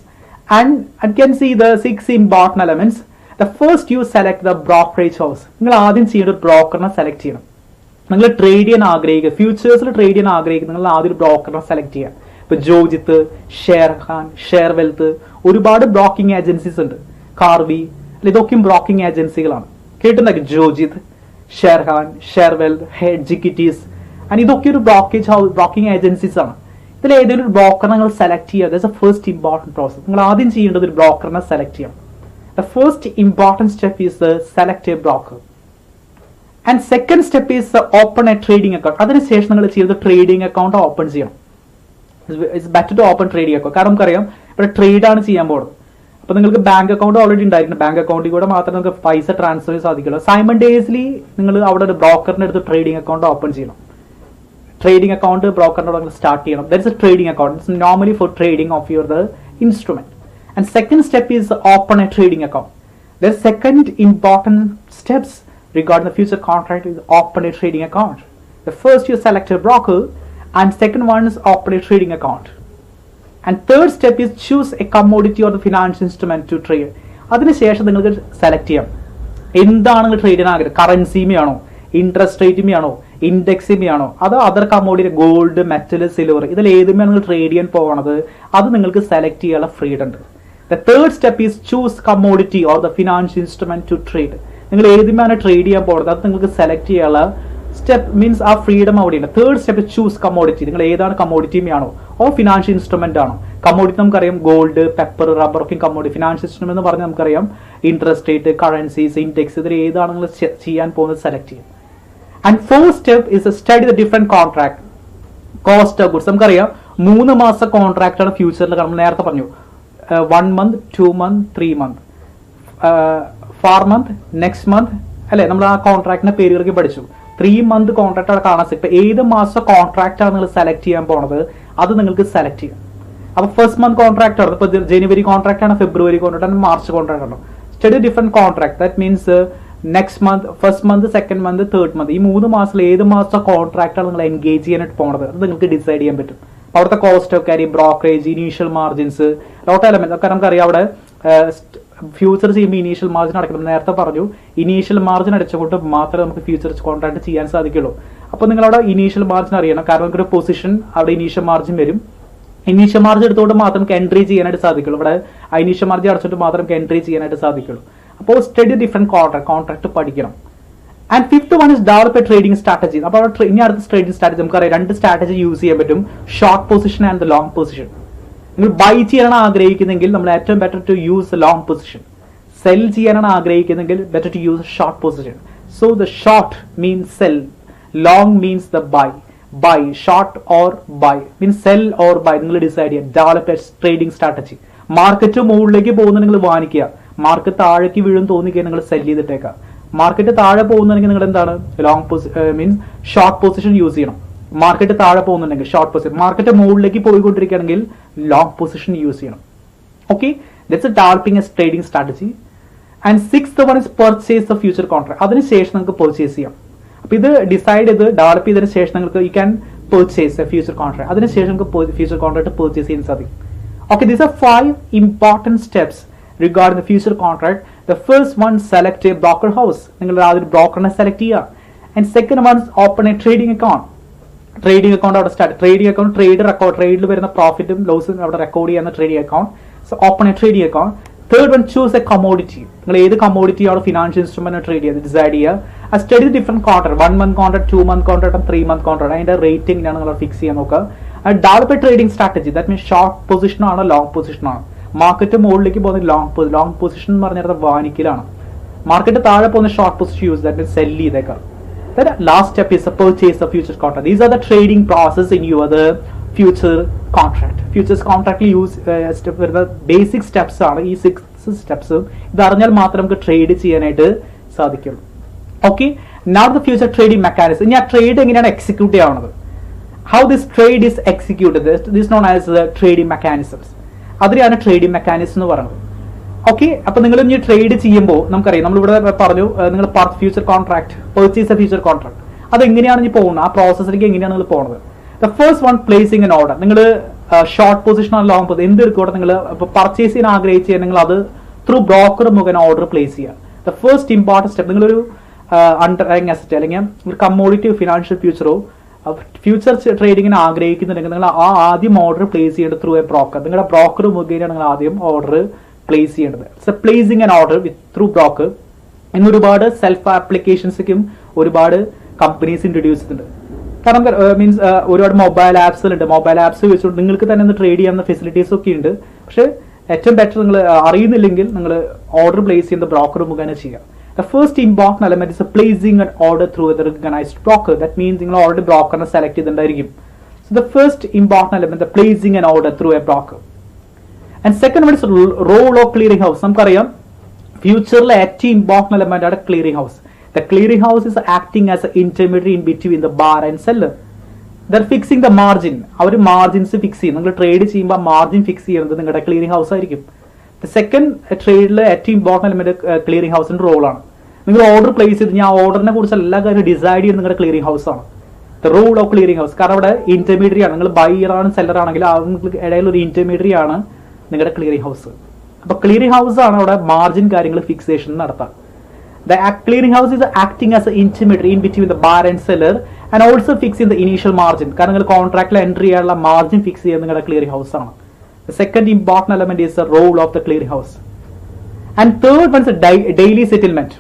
and I can see the 6 important elements. The first, you select the brokerage house. നിങ്ങൾ ആദ്യം ചെയ്യേണ്ട ഒരു ബ്രോക്കറിനെ select ചെയ്യണം. നിങ്ങൾ ട്രേഡ് ചെയ്യാൻ ആഗ്രഹിക്കുക, ഫ്യൂച്ചേഴ്സിൽ ട്രേഡ് ചെയ്യാൻ ആഗ്രഹിക്കുക, നിങ്ങൾ ആദ്യം ഒരു ബ്രോക്കറിനെ സെലക്ട് ചെയ്യുക. ഇപ്പൊ ജോജിത്ത്, ഷെയർഖാൻ, ഷെയർ വെൽത്ത്, ഒരുപാട് ബ്രോക്കിംഗ് ഏജൻസീസ് ഉണ്ട്. കാർവി, ഇതൊക്കെയും ബ്രോക്കിംഗ് ഏജൻസികളാണ്. കേട്ടിട്ടുണ്ടായിരിക്കും Geojit, Sharekhan, share wealth, hedge equities, and ഇതൊക്കെ ഒരു ബ്രോക്കിംഗ് ഏജൻസീസ് ആണ്. ഇതിൽ ഏതെങ്കിലും ഒരു ബ്രോക്കർ നിങ്ങൾ സെലക്ട് ചെയ്യുക. That's a first important process. നിങ്ങൾ ആദ്യം ചെയ്യേണ്ടത് ഒരു ബ്രോക്കറിനെ സെലക്ട് ചെയ്യണം. The first important step is select a broker. And second step is open a trading account. അതിനുശേഷം നിങ്ങൾ ചെയ്ത് ട്രേഡിംഗ് അക്കൗണ്ട് ഓപ്പൺ ചെയ്യണം. It's better to open trading account. കാരണം നമുക്കറിയാം ഇവിടെ ട്രേഡാണ് ചെയ്യാൻ പോകുന്നത്. അപ്പോൾ നിങ്ങൾക്ക് ബാങ്ക് അക്കൗണ്ട് ഓൾറെഡി ഉണ്ടായിരിക്കണം. ബാങ്ക് അക്കൗണ്ടിൽ കൂടെ മാത്രമേ നിങ്ങൾക്ക് പൈസ ട്രാൻസ്ഫർ ചെയ്യാൻ സാധിക്കുള്ളൂ. സൈമൾട്ടേനിയസ്ലി നിങ്ങൾ അവിടെ ഒരു ബ്രോക്കറിന്റെ അടുത്ത് ട്രേഡിംഗ് അക്കൗണ്ട് ഓപ്പൺ ചെയ്യണം. ട്രേഡിംഗ് അക്കൗണ്ട് ബ്രോക്കറിനോട് സ്റ്റാർട്ട് ചെയ്യണം. That's a trading account. It's normally for trading of your the instrument. And second step is open a trading account. The second important steps regarding the future contract is open a trading account. The first, you select a broker, and second one is open a trading account. And third step is choose a commodity or the financial instrument to trade. അതിനുശേഷം നിങ്ങൾക്ക് select ചെയ്യാം എന്താണ് നിങ്ങൾ trade ചെയ്യാൻ ആഗ്രഹം. കറൻസിയുമാണോ, interest റേറ്റുമാണോ, ഇൻഡെക്സിയുമാണോ, അതോ other commodity, gold, metal, silver, ഇതിൽ ഏതുമാണ് നിങ്ങൾ ട്രേഡ് ചെയ്യാൻ പോകുന്നത്, അത് നിങ്ങൾക്ക് സെലക്ട് ചെയ്യാനുള്ള ഫ്രീഡം ഉണ്ട്. The third step is choose commodity or the financial instrument to trade. നിങ്ങൾ ഏതുമാണ് ട്രേഡ് ചെയ്യാൻ പോകുന്നത് അത് നിങ്ങൾക്ക് സെലക്ട് ചെയ്യാനുള്ള സ്റ്റെപ്പ് മീൻസ് ആ ഫ്രീഡം അവിടെയുണ്ട്. Third step choose commodity. നിങ്ങൾ ഏതാണ് കമ്മോഡിറ്റിയാണോ ഓ ഫിനാൻഷ്യൽ ഇൻസ്ട്രുമെന്റ് ആണോ. കമ്മോഡിറ്റി നമുക്കറിയാം ഗോൾഡ്, പെപ്പർ, റബ്ബർ ഒക്കെ കമ്മോഡിറ്റി. ഫിനാൻഷ്യൽ ഇൻസ്ട്രുമെന്റ് എന്ന് പറഞ്ഞാൽ നമുക്കറിയാം ഇൻട്രസ്റ്റ് റേറ്റ്, കറൻസീസ്, ഇൻഡെക്സ്, ഇതിൽ ഏതാണ് നിങ്ങൾ ചെയ്യാൻ പോകുന്നത് സെലക്ട് ചെയ്യും. And fourth step is study the different contract, cost of goods. നമുക്കറിയാം 3 മാസ കോൺട്രാക്ട് ആണ് ഫ്യൂച്ചറിൽ. നമ്മൾ നേരത്തെ പറഞ്ഞു 1 month, 2 month, 3 month, 4 month, next month അല്ലെ. നമ്മൾ ആ കോൺട്രാക്ടിന്റെ പേരുകളൊക്കെ പഠിച്ചു. 3 month കോൺട്രാക്ട് ആണ് കാണാൻ. ഇപ്പൊ ഏത് മാസം കോൺട്രാക്ട് ആണ് നിങ്ങൾ സെലക്ട് ചെയ്യാൻ പോണത് അത് നിങ്ങൾക്ക് സെലക്ട് ചെയ്യാം. അപ്പൊ ഫസ്റ്റ് മന്ത് കോൺട്രാക്ട് ആണ്. ഇപ്പൊ ജനുവരി കോൺട്രാക്ട് ആണ്, ഫെബ്രുവരി കോൺട്രാക്ട് ആണ്, മാർച്ച് കോൺട്രാക്ട് ആണ്. Study different contract. That means next month, first month, second month, third month, ഈ 3 മാസത്തിൽ ഏത് മാസം കോൺട്രാക്ട് ആണ് നിങ്ങൾ എൻഗേജ് ചെയ്യാനായിട്ട് പോണത് അത് നിങ്ങൾക്ക് ഡിസൈഡ് ചെയ്യാൻ പറ്റും. അവിടുത്തെ cost of carry, brokerage, initial margins, lot element ഒക്കെ നമുക്കറിയാം. അവിടെ ഫ്യൂച്ചർ ചെയ്യുമ്പോൾ ഇനീഷ്യൽ മാർജിൻ അടയ്ക്കണം. നേരത്തെ പറഞ്ഞു ഇനീഷ്യൽ മാർജിൻ അടച്ചുകൊണ്ട് മാത്രമേ നമുക്ക് ഫ്യൂച്ചർ കോൺട്രാക്ട് ചെയ്യാൻ സാധിക്കുള്ളൂ. അപ്പോൾ നിങ്ങളവിടെ ഇനീഷ്യൽ മാർജിൻ അറിയണം, കാരണം നമുക്കൊരു പൊസിഷൻ അവിടെ ഇനീഷ്യൽ മാർജിൻ വരും. ഇനീഷ്യൽ മാർജിൻ എടുത്തുകൊണ്ട് മാത്രം നമുക്ക് എൻട്രി ചെയ്യാനായിട്ട് സാധിക്കുള്ളൂ. ഇവിടെ ഇനീഷ്യൽ മാർജിൻ അടച്ചിട്ട് മാത്രം നമുക്ക് എൻട്രി ചെയ്യാനായിട്ട് സാധിക്കുള്ളൂ. അപ്പോൾ സ്റ്റഡി ഡിഫറെന്റ് കോൺട്രാക്ട് പഠിക്കണം. And fifth one is develop a trading strategy. അപ്പോൾ ഇനി അടുത്ത ട്രേഡിംഗ് സ്ട്രാറ്റജി നമുക്കറിയാം, രണ്ട് സ്ട്രാറ്റജി യൂസ് ചെയ്യാൻ പറ്റും, short position and the long position. നിങ്ങൾ ബൈ ചെയ്യാനാണ് ആഗ്രഹിക്കുന്നെങ്കിൽ നമ്മൾ ഏറ്റവും better to use long position. Sell ചെയ്യാനാണ് ആഗ്രഹിക്കുന്നെങ്കിൽ better to use short position. So the short means sell, long means the buy. Buy, short or buy means sell or buy നിങ്ങൾ decide ചെയ്യാം. Develop a trading strategy. Market മുകളിലേക്ക് പോകുന്ന നിങ്ങൾ വാങ്ങിക്കുക, market താഴേക്ക് വീഴും തോന്നിക്കുക നിങ്ങൾ സെൽ ചെയ്തിട്ടേക്കാം. മാർക്കറ്റ് താഴെ പോകുന്നുണ്ടെങ്കിൽ നിങ്ങൾ എന്താണ് long means short position use ചെയ്യണം. മാർക്കറ്റ് താഴെ പോകുന്നുണ്ടെങ്കിൽ ഷോർട്ട് പൊസിഷൻ, മാർക്കറ്റ് മുകളിലേക്ക് പോയിക്കൊണ്ടിരിക്കുകയാണെങ്കിൽ ലോങ് പൊസിഷൻ യൂസ് ചെയ്യണം. Okay, that's developing A trading strategy. And sixth one is purchase the future contract. അതിനുശേഷം നിങ്ങൾക്ക് പർച്ചേസ് ചെയ്യാം. അപ്പൊ ഇത് ഡിസൈഡ് ചെയ്ത് ഡെവലപ്പ് ചെയ്തതിനു ശേഷം നിങ്ങൾക്ക് you can purchase A future contract. അതിനുശേഷം നിങ്ങൾക്ക് ഫ്യൂച്ചർ കോൺട്രാക്ട് പർച്ചേസ് ചെയ്യാൻ സാധിക്കും. Okay, these are 5 important steps regarding the future contract. The first one, select a broker house. നിങ്ങൾ ആദ്യം ബ്രോക്കറിനെ സെലക്ട് ചെയ്യുക. And second one, open a trading account. Trading account അവിടെ start. Trading account trader account, ട്രേഡിൽ വരുന്ന പ്രോഫിറ്റും ലോസും അവിടെ റെക്കോർഡ് ചെയ്യുന്ന trading account. So open a trading account. Third one, choose a commodity. നിങ്ങൾ ഏത് കമോഡിറ്റി ആണ് ഫിനാൻഷ്യൽ ഇൻസ്ട്രുമെന്റ് ട്രേഡ് ചെയ്യുക ഡിസൈഡ് ചെയ്യുക. ആ study different contract, 1 month contract, 2 month contract, 3 month contract. അതിന്റെ റേറ്റിംഗിനാണ് നിങ്ങൾ ഫിക്സ് ചെയ്യാൻ നോക്കുക. Develop a trading strategy. That means short position ആണോ ലോങ് പൊസിഷൻ ആണോ. മാർക്കറ്റ് മുകളിലേക്ക് പോകുന്ന ലോങ് പൊസിഷൻ എന്ന് പറഞ്ഞാൽ വാനിക്കലാണ്. മാർക്കറ്റ് താഴെ പോകുന്ന short position use, that means cell ചെയ്തേക്കാം. Then last step is to purchase the futures contract. These are the trading process in your the future contract. Futures contract use step the basic steps ആണ് ഈ 6 steps. ഇത് അറിഞ്ഞാൽ മാത്രം നമുക്ക് trade ചെയ്യാനായിട്ട് സാധിക്കുള്ളൂ. Okay, now the future trading mechanism. ഇനി ആ ട്രേഡ് എങ്ങനെയാണ് execute ചെയ്യാവുന്നത്, how this trade is executed, this is known as the trading mechanisms. അതിനെയാണ് ട്രേഡിംഗ് മെക്കാനിസം എന്ന് പറയുന്നത്. ഓക്കെ, അപ്പൊ നിങ്ങൾ ഇനി ട്രേഡ് ചെയ്യുമ്പോൾ നമുക്കറിയാം, നമ്മളിവിടെ പറഞ്ഞു നിങ്ങൾ future contract purchase A future contract അതെങ്ങനെയാണ് ഇനി പോകുന്നത്, ആ പ്രോസസ്സിലേക്ക് എങ്ങനെയാണ് നിങ്ങൾ പോകുന്നത്. The first one, placing an order. നിങ്ങൾ ഷോർട്ട് പൊസിഷൻ ആണ് ലോങ് പൊസിഷൻ എന്ത് എടുക്കോട്ടെ, നിങ്ങൾ പർച്ചേസ് ചെയ്യാൻ ആഗ്രഹിച്ച് നിങ്ങൾ അത് ത്രൂ ബ്രോക്കർ മുഖേന ഓർഡർ പ്ലേസ് ചെയ്യുക. ദ ഫസ്റ്റ് ഇമ്പോർട്ടൻറ്റ് സ്റ്റെപ്പ്, നിങ്ങളൊരു അണ്ടർലൈങ് അസറ്റ് അല്ലെങ്കിൽ ഒരു കമ്മോഡിറ്റി ഫിനാൻഷ്യൽ ഫ്യൂച്ചറോ ഫ്യൂച്ചർ ട്രേഡിങ്ങിന് ആഗ്രഹിക്കുന്നുണ്ടെങ്കിൽ നിങ്ങൾ ആ ആദ്യം ഓർഡർ പ്ലേസ് ചെയ്യേണ്ടത് ത്രൂ എ ബ്രോക്കർ. നിങ്ങളുടെ ബ്രോക്കർ മുഖേന നിങ്ങൾ ആദ്യം ഓർഡർ പ്ലേസ് ചെയ്യേണ്ടത്. So placing an order with through broker. ഇന്ന് ഒരുപാട് സെൽഫ് ആപ്ലിക്കേഷൻസൊക്കെയും ഒരുപാട് കമ്പനീസ് ഇൻട്രൊഡ്യൂസ് ചെയ്തിട്ടുണ്ട്. കാരണം മീൻസ് ഒരുപാട് മൊബൈൽ ആപ്സുകളുണ്ട്. മൊബൈൽ ആപ്സ് വെച്ചുകൊണ്ട് നിങ്ങൾക്ക് തന്നെ ട്രേഡ് ചെയ്യാവുന്ന ഫെസിലിറ്റീസ് ഒക്കെ ഉണ്ട്. പക്ഷേ ഏറ്റവും ബെറ്റർ നിങ്ങൾ അറിയുന്നില്ലെങ്കിൽ നിങ്ങൾ ഓർഡർ പ്ലേസ് ചെയ്യുന്ന ബ്രോക്കർ മുഖേന ചെയ്യുക. The first important element is placing an order through a recognized broker. That means നിങ്ങൾ ഓൾറെഡി ബ്രോക്കറിനെ സെലക്ട് ചെയ്തിട്ടുണ്ടായിരിക്കും. So the first important element, the placing an order through a broker. And second one is role of clearing house. നമുക്കറിയാം ഫ്യൂച്ചറിലെ ഏറ്റവും important element ആണ് clearing house. The clearing house is acting as an intermediary in between the buyer and seller. They're fixing the margin. അവർ margins fix ചെയ്യും. നിങ്ങൾ trade ചെയ്യുമ്പോൾ margin fix ചെയ്യുന്നത് നിങ്ങളുടെ clearing house ആയിരിക്കും. സെക്കൻഡ് ട്രേഡിലെ ഏറ്റവും ഇമ്പോർട്ടന്റ് എലമെന്റ് ക്ലിയറിംഗ് ഹൗസിന്റെ റോളാണ്. നിങ്ങൾ ഓർഡർ പ്ലേസ് ചെയ്ത് ഞാൻ ഓർഡറിനെ കുറിച്ച് എല്ലാ കാര്യം ഡിസൈഡ് ചെയ്യുന്നത് നിങ്ങളുടെ ക്ലിയറിംഗ് ഹൗസ് ആണ്. The role of clearing house. കാരണം അവിടെ ഇന്റർമീഡിയറി ആണ്. നിങ്ങൾ ബൈയർ ആണ് സെല്ലർ ആണെങ്കിൽ നിങ്ങൾക്ക് ഇടയിൽ ഒരു ഇന്റർമീഡിയറി ആണ് നിങ്ങളുടെ ക്ലിയറിംഗ് ഹൗസ്. അപ്പൊ ക്ലിയറിംഗ് ഹൗസ് ആണ് അവിടെ മാർജിൻ കാര്യങ്ങൾ ഫിക്സേഷൻ നടത്താം. The clearing house is acting as an intermediary in between the buyer and seller and also fixing the initial margin. കാരണം നിങ്ങൾ കോൺട്രാക്റ്റിൽ എൻട്രി ചെയ്യാനുള്ള മാർജിൻ ഫിക്സ് ചെയ്യുന്നത് നിങ്ങളുടെ ക്ലിയറിംഗ് ഹൗസ് ആണ്. The second important element is the role of the clearing house. And third one is the daily settlement.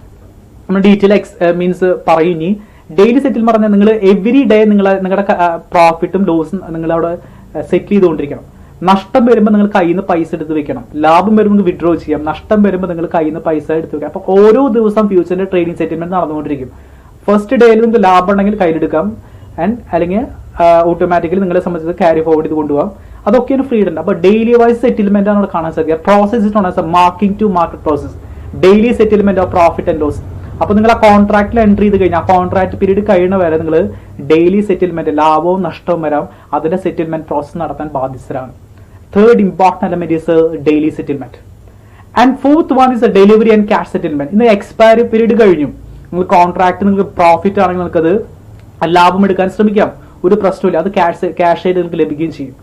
നമ്മൾ detail means പറയുന്നു. Daily settlement പറഞ്ഞാൽ നിങ്ങൾ എവറി ഡേ നിങ്ങളുടെ പ്രോഫിറ്റും ലോസും നിങ്ങൾ അവിടെ സെറ്റിൽ ചെയ്തുകൊണ്ടിരിക്കണം. നഷ്ടം വരുമ്പോൾ നിങ്ങൾ കയ്യിൽ നിന്ന് പൈസ എടുത്ത് വെക്കണം. ലാഭം വരുമ്പോൾ വിഡ്രോ ചെയ്യാം. നഷ്ടം വരുമ്പോൾ നിങ്ങൾ കയ്യിൽ നിന്ന് പൈസ എടുത്ത് വെക്കാം. അപ്പൊ ഓരോ ദിവസം ഫ്യൂച്ചറിന്റെ ട്രേഡിംഗ് സെറ്റിൽമെന്റ് നടന്നുകൊണ്ടിരിക്കും. ഫസ്റ്റ് ഡേയിൽ നിങ്ങൾക്ക് ലാഭം ഉണ്ടെങ്കിൽ കയ്യിലെടുക്കാം ആൻഡ് അല്ലെങ്കിൽ ഓട്ടോമാറ്റിക്കലി നിങ്ങളെ സംബന്ധിച്ച് ക്യാരി ഫോർവേഡ് ചെയ്ത് കൊണ്ടുപോകാം. അതൊക്കെയാണ് ഫ്രീഡം. അപ്പൊ ഡെയിലി വൈസ് സെറ്റിൽമെന്റ് ആണ് അവിടെ കാണാൻ സാധിക്കുക. Process is known as a marking to market process. Daily settlement of profit and loss. അപ്പൊ നിങ്ങൾ ആ കോൺട്രാക്റ്റിൽ എൻട്രി ചെയ്ത് കഴിഞ്ഞാൽ ആ കോൺട്രാക്ട് പീരീഡ് കഴിയുന്ന വരെ നിങ്ങൾ ഡെയിലി സെറ്റിൽമെന്റ് ലാഭവും നഷ്ടവും വരാം അതിന്റെ സെറ്റിൽമെന്റ് പ്രോസസ് നടത്താൻ ബാധ്യസ്ഥരാണ്. Third important element is daily settlement. And fourth one is delivery and cash settlement. ഇന്ന് എക്സ്പയറി പീരീഡ് കഴിഞ്ഞു. നിങ്ങൾ കോൺട്രാക്ട് നിങ്ങൾക്ക് പ്രോഫിറ്റ് ആണെങ്കിൽ നിങ്ങൾക്ക് അത് ലാഭം എടുക്കാൻ ശ്രമിക്കാം, ഒരു പ്രശ്നമില്ല. അത് ക്യാഷ് ആയിട്ട് നിങ്ങൾക്ക് ലഭിക്കുകയും ചെയ്യും.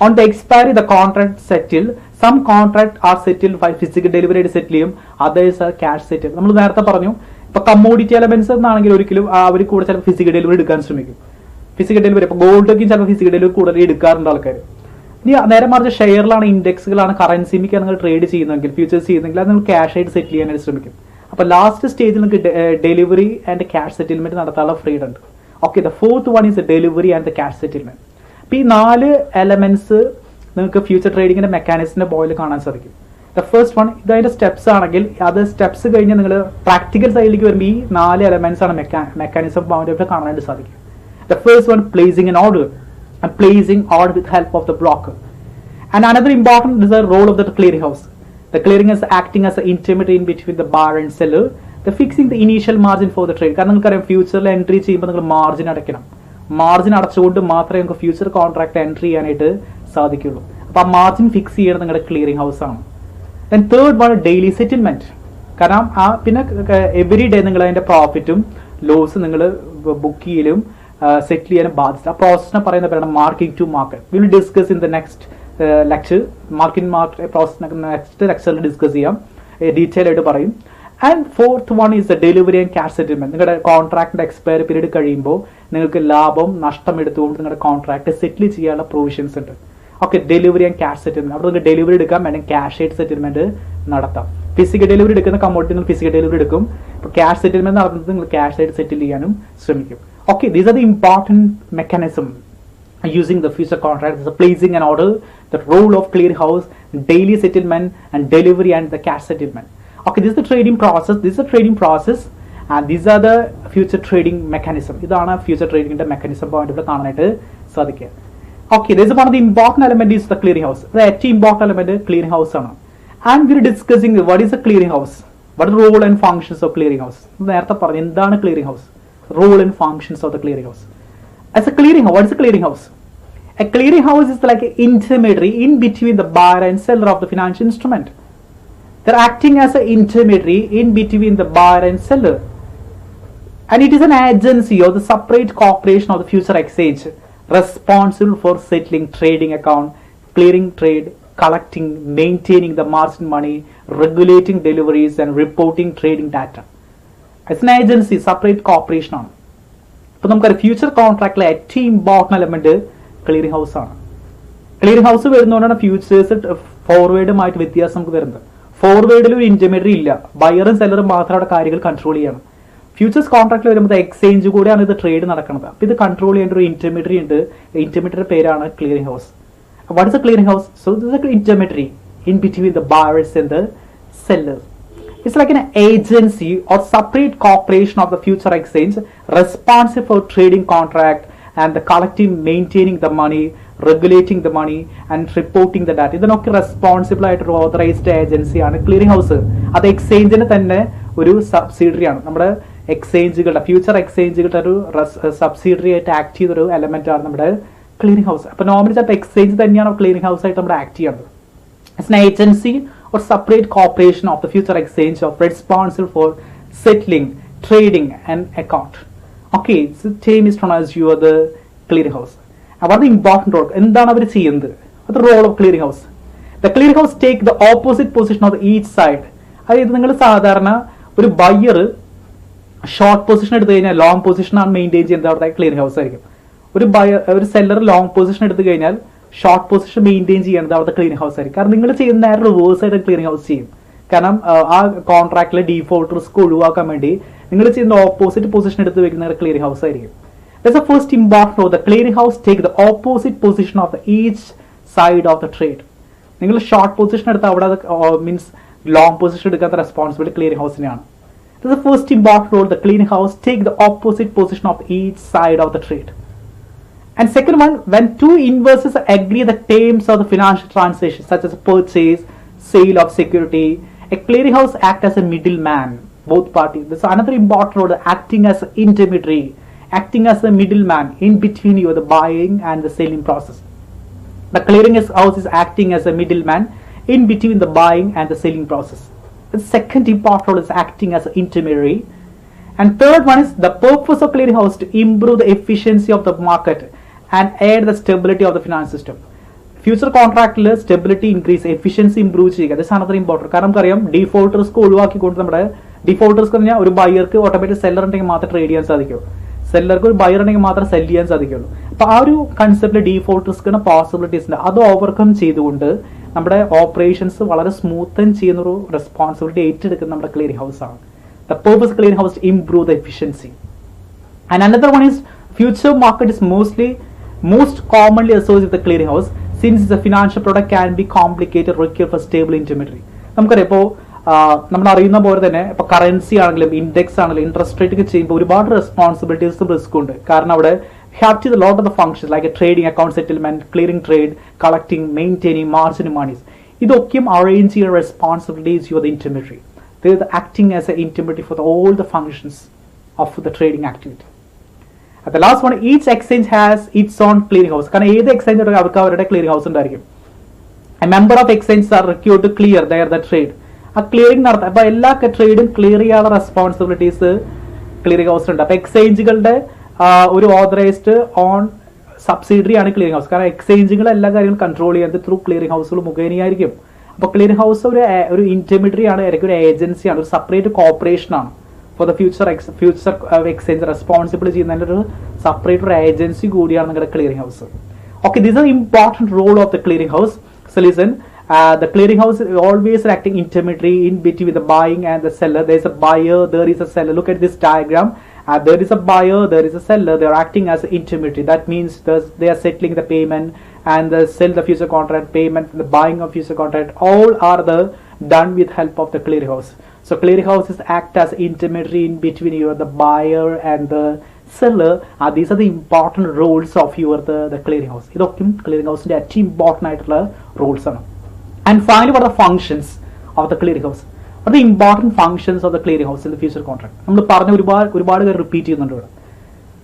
On the expiry, the contract settled. Some contract are settled by physical delivery ആയിട്ട് സെറ്റിൽ ചെയ്യും, others are cash settled. നമ്മൾ നേരത്തെ പറഞ്ഞു ഇപ്പൊ കമ്മോഡിറ്റി എലമെന്റ്സ് എന്നാണെങ്കിൽ ഒരിക്കലും അവർ കൂടെ ചിലപ്പോൾ ഫിസിക്കൽ ഡെലിവറി എടുക്കാൻ ശ്രമിക്കും. ഫിസിക്കൽ ഡെലിവറി ഇപ്പൊ ഗോൾഡൊക്കെ ചിലപ്പോൾ ഫിസിക്കൽ ഡെലിവറി കൂടുതൽ എടുക്കാറുണ്ട് ആൾക്കാർ. ഇനി നേരെ മറിച്ച് ഷെയറിലാണ്, ഇൻഡെക്സുകളാണ്, കറൻസിമിക്കാണ് നിങ്ങൾ ട്രേഡ് ചെയ്യുന്നതെങ്കിൽ, ഫ്യൂച്ചേഴ്സ് ചെയ്യുന്നെങ്കിൽ അത് നിങ്ങൾ ക്യാഷ് ആയിട്ട് സെറ്റിൽ ചെയ്യാനായിട്ട് ശ്രമിക്കും. അപ്പൊ ലാസ്റ്റ് സ്റ്റേജിൽ നിങ്ങൾക്ക് ഡെലിവറി ആൻഡ് ക്യാഷ് സെറ്റിൽമെന്റ് നടത്താനുള്ള ഫ്രീഡം ഉണ്ട്. Okay, the fourth one is delivery and the cash settlement. അപ്പൊ ഈ 4 എലമെന്റ്സ് നിങ്ങൾക്ക് ഫ്യൂച്ചർ ട്രേഡിങ്ങിന്റെ മെക്കാനിസത്തിന്റെ പോയിൽ കാണാൻ സാധിക്കും. ദ ഫസ്റ്റ് വൺ ഇതതിന്റെ സ്റ്റെപ്സ് ആണെങ്കിൽ അത് സ്റ്റെപ്സ് കഴിഞ്ഞ് നിങ്ങൾ പ്രാക്ടിക്കൽ സൈഡിലേക്ക് വരുമ്പോൾ ഈ 4 എലമെന്റ്സ് ആണ് മെക്കാനിസം പോയിന്റ് കാണാനായിട്ട് സാധിക്കും. The first one placing an order, and placing order with help of the broker. And another important is the role of the clearing house. The clearing is acting as an intermediary in between the buyer and seller. The fixing the initial margin for the trade. കാരണം നിങ്ങൾക്കറിയാം ഫ്യൂച്ചറിൽ entry ചെയ്യുമ്പോൾ നിങ്ങൾ margin അടയ്ക്കണം. Margin അടച്ചുകൊണ്ട് മാത്രമേ നിങ്ങൾക്ക് future contract entry ചെയ്യാനായിട്ട് സാധിക്കുള്ളൂ. അപ്പോൾ ആ മാർജിൻ ഫിക്സ് ചെയ്യണം നിങ്ങളുടെ ക്ലിയറിംഗ് ഹൗസ് ആണ്. Then third one daily settlement. കാരണം പിന്നെ എവറി ഡേ നിങ്ങൾ അതിന്റെ പ്രോഫിറ്റും ലോസ് നിങ്ങൾ ബുക്ക് ചെയ്യലും സെറ്റിൽ ചെയ്യാനും ബാധിച്ചു. ആ പ്രോസസ്സിനെ പറയുന്ന പേരാണ് marking to market. Will discuss in the next lecture. Marking market process next ലെക്ചറിൽ ഡിസ്കസ് ചെയ്യാം, ഡീറ്റെയിൽ ആയിട്ട് പറയും. And fourth one is the delivery and cash settlement. നിങ്ങളുടെ കോൺട്രാക്ടിന്റെ എക്സ്പയറി പീരീഡ് കഴിയുമ്പോൾ നിങ്ങൾക്ക് ലാഭം നഷ്ടം എടുത്തുകൊണ്ട് നിങ്ങളുടെ കോൺട്രാക്ട് സെറ്റിൽ ചെയ്യാനുള്ള പ്രൊവിഷൻസ് ഉണ്ട്. Okay, delivery and cash settlement. അവിടെ നിങ്ങൾക്ക് ഡെലിവറി എടുക്കാം, അല്ലെങ്കിൽ ക്യാഷ് ആയിട്ട് സെറ്റിൽമെന്റ് നടത്താം. ഫിസിക്കൽ ഡെലിവറി എടുക്കുന്ന കമ്മോഡിറ്റി നിങ്ങൾ ഫിസിക്കൽ ഡെലിവറി എടുക്കും. ഇപ്പോൾ ക്യാഷ് സെറ്റിൽമെന്റ് നടത്തുന്നത് നിങ്ങൾ ക്യാഷ് ആയിട്ട് സെറ്റിൽ ചെയ്യാനും ശ്രമിക്കും. Okay, these are the important mechanism using the future contract. The placing an order, the role of clearinghouse, daily settlement, and delivery and the cash settlement. Okay, this is the trading process. This is the trading process, and these are the future trading mechanism. ഇതാണ് future trading ന്റെ mechanism point ഇവിടെ കാണാനായിട്ട് സാധിക്കുക. Okay, this is one of the important element is the clearinghouse. The ഏറ്റവും important element clearinghouse ആണ്. And we are discussing what is a clearinghouse, what are the role and functions of clearinghouse. നേരത്തെ പറഞ്ഞു എന്താണ് clearinghouse. Role and functions of the clearinghouse. As a clearinghouse, what is a clearinghouse? A clearinghouse is like an intermediary in between the buyer and seller of the financial instrument. They're acting as an intermediary in between the buyer and seller. And it is an agency or the separate corporation of the future exchange responsible for settling trading account, clearing trade, collecting, maintaining the margin money, regulating deliveries and reporting trading data. It's an agency, separate corporation ആണ്. ഇപ്പൊ നമുക്കറിയാം future കോൺട്രാക്റ്റിലെ ഏറ്റവും important element clearing house ആണ്. Clearing house വരുന്നതുകൊണ്ടാണ് futures ഫോർവേഡുമായിട്ട് വ്യത്യാസം നമുക്ക് വരുന്നത്. ഫോർവേഡിൽ ഒരു intermediary ഇല്ല, ബയറും സെല്ലറും മാത്രം അവിടെ കാര്യങ്ങൾ കൺട്രോൾ ചെയ്യണം. ഫ്യൂച്ചേഴ്സ് കോൺട്രാക്റ്റിൽ വരുമ്പോൾ എക്സ്ചേഞ്ച് കൂടെയാണ് ഇത് ട്രേഡ് നടക്കുന്നത്. അപ്പൊ ഇത് കൺട്രോൾ ചെയ്യേണ്ട ഒരു ഇന്റർമീഡിയറി ഉണ്ട്. ഇന്റർമീഡിയറി പേരാണ് clearing house. What is A clearing house? So this is A intermediary in between the buyers and the sellers. It's like an agency or separate corporation of the future exchange responsible for trading contract and the collecting, maintaining the money, regulating the money and reporting the data. ഇതിനൊക്കെ responsible ആയിട്ടൊരു authorised ഏജൻസിയാണ് clearing house. അത് എക്സ്ചേഞ്ചിന് തന്നെ ഒരു subsidiary ആണ്. നമ്മുടെ എക്സ്ചേഞ്ചുകളുടെ future എക്സ്ചേഞ്ചുകളുടെ ഒരു subsidiary ആയിട്ട് ആക്ട് ചെയ്തൊരു എലമെന്റ് ആണ് നമ്മുടെ ക്ലിയറിംഗ് ഹൗസ്. അപ്പൊ നോർമലി ചിലപ്പോൾ എക്സ്ചേഞ്ച് തന്നെയാണ് ക്ലിയറിംഗ് ഹൗസ് ആയിട്ട് നമ്മുടെ ആക്ട് ചെയ്യുന്നത്. It's an agency or separate corporation of the future exchange of responsible for settling, trading and account. Okay, so term is known as you are the clearing house. What are the important role? എന്താണ് അവർ ചെയ്യുന്നത്? What the role of clearing house? The clearing house take the opposite position of each side. അതായത് നിങ്ങൾ സാധാരണ ഒരു buyer short position എടുത്തു കഴിഞ്ഞാൽ long position ആണ് maintain ചെയ്യുന്നത് അവിടെ ക്ലിയറിംഗ് ഹൗസ് ആയിരിക്കും. ഒരു സെല്ലർ ലോങ് പൊസിഷൻ എടുത്തു കഴിഞ്ഞാൽ ഷോർട്ട് പൊസിഷൻ മെയിൻറ്റെയിൻ ചെയ്യുന്നത് അവിടുത്തെ ക്ലിയറിംഗ് ഹൗസ് ആയിരിക്കും. കാരണം നിങ്ങൾ ചെയ്യുന്ന നേരെ റിവേഴ്സ് ആയിട്ട് ക്ലിയറിംഗ് ഹൗസ് ചെയ്യും. കാരണം ആ കോൺട്രാക്റ്റിലെ ഡീഫോൾട്ട് റിസ്ക് ഒഴിവാക്കാൻ വേണ്ടി നിങ്ങൾ ചെയ്യുന്ന ഓപ്പോസിറ്റ് പൊസിഷൻ എടുത്ത് വെക്കുന്ന ക്ലിയറിംഗ് ഹൗസ് ആയിരിക്കും. That's the first important role. The clearing house take the opposite position of each side of the trade. നിങ്ങൾ ഷോർട്ട് പൊസിഷൻ എടുത്ത് അവിടെ മീൻസ് ലോങ് പൊസിഷൻ എടുക്കാത്ത റെസ്പോൺസിബിലിറ്റി ക്ലിയറിംഗ് ഹൗസിനെയാണ്. That's the first important role. The clearing house take the opposite position of each side of the trade. And second one, when two investors agree the terms of the financial transaction, such as purchase, sale of security, a clearinghouse act as a middleman, both parties. This is another important role, acting as an intermediary, acting as a middleman in between you, the buying and the selling process. The clearinghouse is acting as a middleman in between the buying and the selling process. The second important role is acting as an intermediary. And third one is the purpose of clearinghouse to improve the efficiency of the market and add the stability of the finance system. Future കോൺട്രാക്റ്റിൽ stability increase, efficiency improve ചെയ്യുക. This ആണ് അത്ര important. കാരണം നമുക്കറിയാം defaulters ഒഴിവാക്കിക്കൊണ്ട് നമ്മുടെ defaulters പറഞ്ഞാൽ ഒരു ബയർക്ക് ഓട്ടോമാറ്റിക് സെല്ലർ ഉണ്ടെങ്കിൽ മാത്രമേ ട്രേഡ് ചെയ്യാൻ സാധിക്കൂ, സെല്ലർക്ക് ഒരു ബയർ ഉണ്ടെങ്കിൽ മാത്രമേ സെല് ചെയ്യാൻ സാധിക്കുള്ളൂ. അപ്പൊ ആ ഒരു കൺസെപ്റ്റിൽ ഡിഫോൾട്ടേഴ്സിന് പോസിബിലിറ്റീസ് ഉണ്ട്. അത് ഓവർകം ചെയ്തുകൊണ്ട് നമ്മുടെ ഓപ്പറേഷൻസ് വളരെ സ്മൂത്തൻ ചെയ്യുന്ന ഒരു റെസ്പോൺസിബിലിറ്റി ഏറ്റെടുക്കുന്ന നമ്മുടെ ക്ലിയറിംഗ് ഹൗസ് ആണ്. The purpose clearing house improve the efficiency. And another one is future market is most commonly associated with the clearing house since the financial product can be complicated, require for stable intermediary. നമുക്കറിയാം ഇപ്പോൾ നമ്മൾ അറിയുന്ന പോലെ തന്നെ ഇപ്പോൾ currency ആണെങ്കിലും index ആണെങ്കിലും interest rate ഒക്കെ ചെയ്യുമ്പോൾ ഒരുപാട് റെസ്പോൺസിബിലിറ്റീസും റിസ്ക്കും ഉണ്ട്. കാരണം അവിടെ have to do a lot of the functions like a trading account settlement, clearing trade, collecting, maintaining margin monies. ഇതൊക്കെയും arrange ചെയ്യുന്ന responsibilities you are the intermediary. They are acting as an intermediary for all the functions of the trading activity. And the last one, each exchange has its own clearing house. കാരണം ഏത് exchange അവർക്ക് അവരുടെ clearing house ഉണ്ടായിരിക്കും. A member of exchanges are required to clear the trade. ആ clearing നടത്താം. അപ്പൊ എല്ലാ ട്രേഡും clear ചെയ്യാനുള്ള റെസ്പോൺസിബിലിറ്റീസ് ക്ലിയറിംഗ് ഹൗസ് ഉണ്ട്. അപ്പൊ എക്സ്ചേഞ്ചുകളുടെ ഒരു ഓതറൈസ്ഡ് ഓൺ സബ്സിഡറി ആണ് ക്ലിയറിംഗ് ഹൗസ്. കാരണം എക്സ്ചേഞ്ചുകൾ എല്ലാ കാര്യങ്ങളും കൺട്രോൾ ചെയ്യുന്നത് ത്രൂ ക്ലിയറിംഗ് ഹൗസുകൾ മുഖേനയായിരിക്കും. അപ്പോൾ ക്ലിയറിംഗ് ഹൗസ് ഒരു ഇന്റർമീഡിയറി ആണ്, ഇടയ്ക്ക് ഒരു ഏജൻസിയാണ്, ഒരു സെപ്പറേറ്റ് കോർപ്പറേഷൻ ആണ്. For the future exchange responsible ചെയ്യുന്നതിന്റെ ഒരു സെപ്പറേറ്റ് ഒരു ഏജൻസി കൂടിയാണ് നിങ്ങളുടെ clearing house. Okay, this is an important role of the clearing house. So listen, the clearing house is always acting intermediary in between the buying and the seller. There is a buyer, there is a seller. Look at this diagram. There is a buyer, there is a seller. They are acting as an intermediary. That means they are settling the payment and the sell the future contract payment, the buying of future contract. All are done with help of the clearing house. So clearing houses act as intermediary in between you, the buyer and the seller. These are the important roles of the clearing house. ഇതൊക്കെ clearing house ന്റെ ഏറ്റവും important ആയിട്ടുള്ള Rolls ആണ്. And finally, what are the functions of the clearing house? What are the important functions of the clearing house in the future contract? നമ്മൾ പറഞ്ഞ ഒരുപാട് പേര് repeat ചെയ്യുന്നുണ്ട് ഇവിടെ.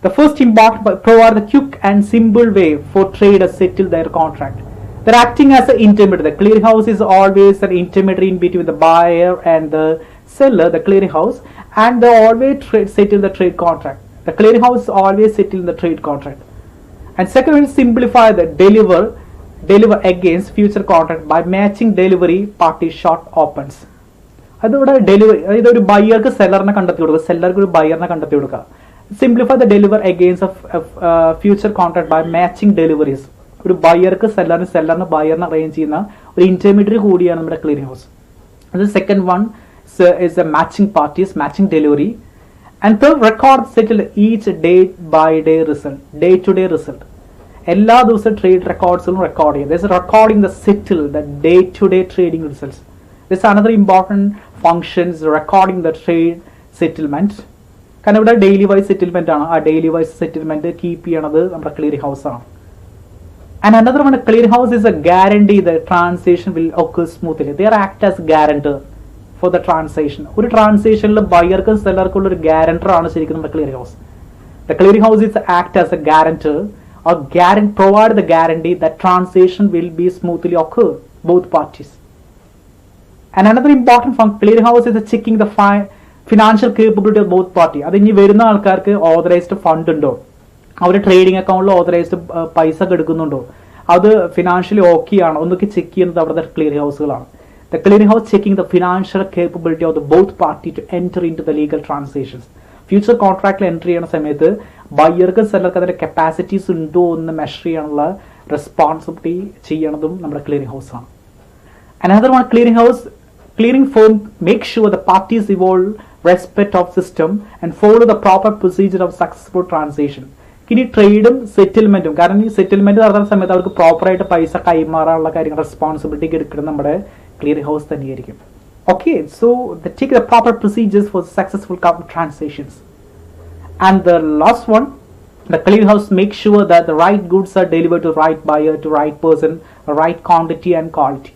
The first important, provide the quick and simple way for traders to settle their contract. They're acting as an intermediary. The clearing house is always an intermediary in between the buyer and the seller, the clearing house, and they always settle the trade contract. The clearing house always settle the trade contract. And second one is simplify the deliver against future contract by matching delivery party short opens. അതിവിടെ delivery, അതായത് ഒരു ബയ്യർക്ക് സെല്ലറിനെ കണ്ടെത്തി കൊടുക്കുക, സെല്ലർക്ക് ഒരു ബയ്യറിനെ കണ്ടെത്തി കൊടുക്കുക. Simplify the deliver against future contract by matching deliveries. ഒരു ബയ്യർക്ക് സെല്ലറിന് ബയ്യറിനെ അറേഞ്ച് ചെയ്യുന്ന ഒരു ഇന്റർമീഡിയറി കൂടിയാണ് നമ്മുടെ ക്ലിയറിംഗ് ഹൗസ്. അത് second one is the matching parties, matching delivery. And third, record settle each day-by-day result, day-to-day result. എല്ലാ ദിവസവും ട്രേഡ് റെക്കോർഡ്സും റെക്കോർഡ് ചെയ്യും. There's recording the settle, the day-to-day trading results. There's another important functions, recording the trade settlement. കാരണം ഇവിടെ daily vice settlement ആണ്. ആ daily vice settlement keep ചെയ്യണത് നമ്മുടെ clearing house ആണ്. And another one, clearing house is a guarantee the transaction will occur smoothly. They are act as guarantor for the transaction. ഒരു ട്രാൻസാക്ഷനിൽ ബയർക്കും സെല്ലർക്കും ഉള്ള ഒരു ഗ്യാരണ്ടർ ആണ് ശരിക്കും നമ്മുടെ clearing house. The clearing house is act as a guarantor or provide the guarantee that transaction will be smoothly occur both parties. And another important function, clearing house is checking the financial capability of both parties. അത് ഇനി വരുന്ന ആൾക്കാർക്ക് authorised fund ഉണ്ടോ, അവർ trading അക്കൗണ്ടിൽ authorised പൈസ എടുക്കുന്നുണ്ടോ, അത് financially okay ആണോ എന്നൊക്കെ ചെക്ക് ചെയ്യുന്നത് അവിടുത്തെ clearing ഹൗസുകളാണ്. The clearing house checking the financial capability of the both party to enter into the legal transactions. Future കോൺട്രാക്റ്റിൽ എൻട്രി ചെയ്യുന്ന സമയത്ത് ബയ്യർക്കും സെല്ലർക്കും അതിന്റെ കപ്പാസിറ്റീസ് ഉണ്ടോ എന്ന് മെഷർ ചെയ്യാനുള്ള റെസ്പോൺസിബിലിറ്റി ചെയ്യണതും നമ്മുടെ ക്ലിയറിംഗ് ഹൗസ് ആണ്. Another one, clearing firm make sure the parties evolve respect of system and follow the proper procedure of successful transaction. ഇനി ട്രേഡും സെറ്റിൽമെന്റും, കാരണം ഈ സെറ്റിൽമെന്റ് നടത്തുന്ന സമയത്ത് അവർക്ക് പ്രോപ്പറായിട്ട് പൈസ കൈമാറാനുള്ള കാര്യങ്ങൾ റെസ്പോൺസിബിലിറ്റി എടുക്കുന്നത് നമ്മുടെ ക്ലിയറിംഗ് ഹൗസ് തന്നെയായിരിക്കും. Okay, so they take the proper procedures for successful transactions. And the last one, the clearing house make sure that the right goods are delivered to the right buyer, to right person, right quantity and quality.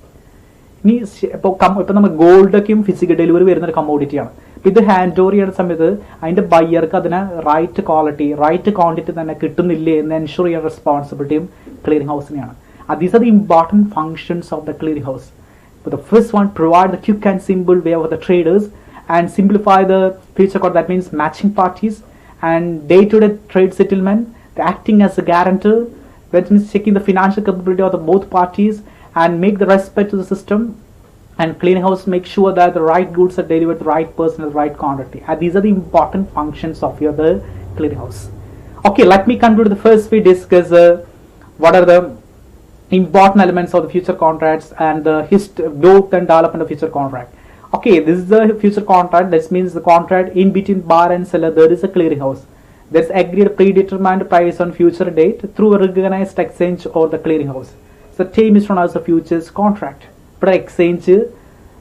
ഇനി ഇപ്പോൾ നമ്മൾ ഗോൾഡൊക്കെയും physical delivery വരുന്ന ഒരു കമ്മോഡിറ്റിയാണ്. ഇപ്പം ഇത് hand over ചെയ്യുന്ന സമയത്ത് അതിന്റെ ബയ്യർക്ക് അതിന് റൈറ്റ് ക്വാളിറ്റി, റൈറ്റ് ക്വാണ്ടിറ്റി തന്നെ കിട്ടുന്നില്ലേ എന്ന് എൻഷുർ ചെയ്യാൻ റെസ്പോൺസിബിലിറ്റിയും clearing ഹൗസിനെയാണ്. These are the important functions of the clearing house. But the first one, provide the quick and simple way for the traders and simplify the future code. That means matching parties and day-to-day trade settlement, the acting as a guarantor, that means checking the financial capability of the both parties and make the respect to the system. And clearinghouse make sure that the right goods are delivered to the right person at the right quantity. And these are the important functions of your the clearinghouse. Okay, let me conclude. The first we discuss what are the important elements of the future contracts and the growth and development of future contract. Okay, this is the future contract. That means the contract in between buyer and seller. There is a clearinghouse. There's agreed predetermined price on future date through a recognized exchange or the clearinghouse. So the term is known as a futures contract. But exchange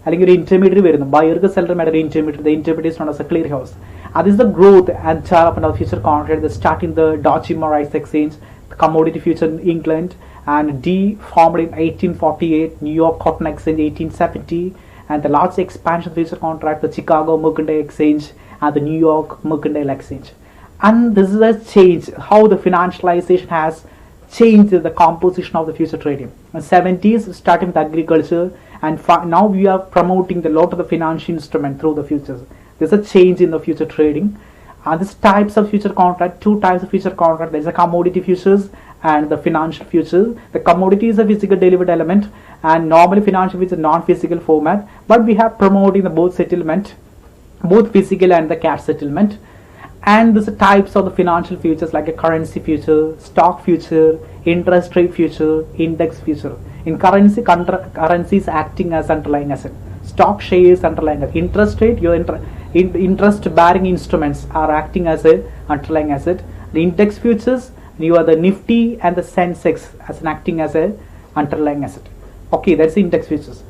അല്ലെങ്കിൽ ഒരു intermediate വരുന്നു ബയർക്ക് സെല്ലറുമായിട്ട് ഒരു intermediate the intermediary is known as a clearinghouse. That is the growth and development of future contract that start in the Dutch Morris exchange, the commodity future in England, and D formed in 1848, New York Cotton Exchange 1870, and the large expansion of future contract, the Chicago Mercantile Exchange and the New York Mercantile Exchange. And this is a change how the financialization has changed the composition of the future trading. In the 70s starting with agriculture, and now we are promoting the lot of the financial instrument through the futures. There's a change in the future trading. These types of future contract, two types of future contract. There's a commodity futures and the financial futures. The commodity is a physical delivered element, and normally financial futures non-physical format, but we have promoting the both settlement, both physical and the cash settlement. And there's types of the financial futures like a currency future, stock future, interest rate future, index future. In currency, currency is acting as underlying asset. Stock shares underlying asset. Interest rate, your interest bearing instruments are acting as a underlying asset. The index futures, you are the Nifty and the Sensex as an acting as a underlying asset. Okay, that's the index futures.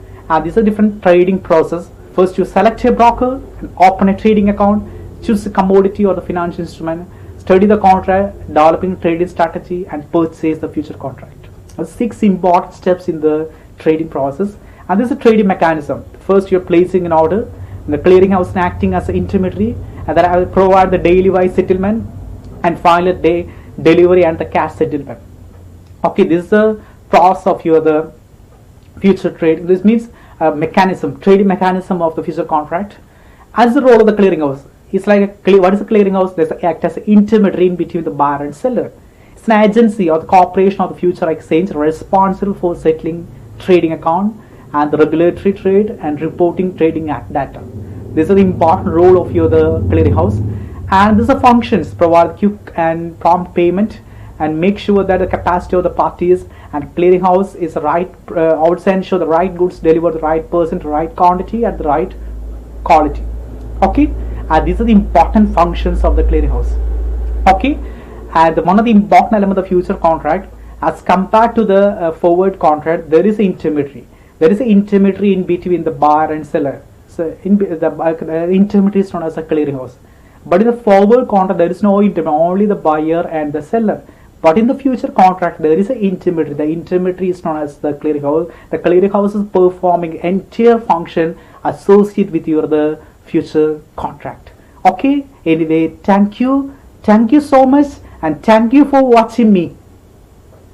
These are different trading process. First, you select a broker and open a trading account. Choose the commodity or the financial instrument, study the contract, developing trading strategy, and purchase the future contract. 6 important steps in the trading process, and this is a trading mechanism. First, you're placing an order, and the clearinghouse is acting as an intermediary, and then I will provide the daily wise settlement, and finally day delivery and the cash settlement. Okay, this is the process of the future trade. This means a mechanism, trading mechanism of the future contract. As the role of the clearinghouse, it's like what is a clearinghouse? They act as an intermediary in between the buyer and seller. It's an agency or the corporation of the future exchange responsible for settling trading account and the regulatory trade and reporting trading data. This is the important role of the clearinghouse, and these are functions provide quick and prompt payment and make sure that the capacity of the parties and clearinghouse is right, also ensure the right goods delivered to the right person, the right quantity at the right quality. Okay. These are the important functions of the clearinghouse. Okay, and one of the important elements of the future contract, as compared to the forward contract, there is an intermediary. There is an intermediary in between the buyer and seller. So, the intermediary is known as a clearinghouse. But in the forward contract, there is no intermediary, only the buyer and the seller. But in the future contract, there is an intermediary. The intermediary is known as the clearinghouse. The clearinghouse is performing entire function associated with the future contract. Okay, anyway, thank you so much, and thank you for watching me.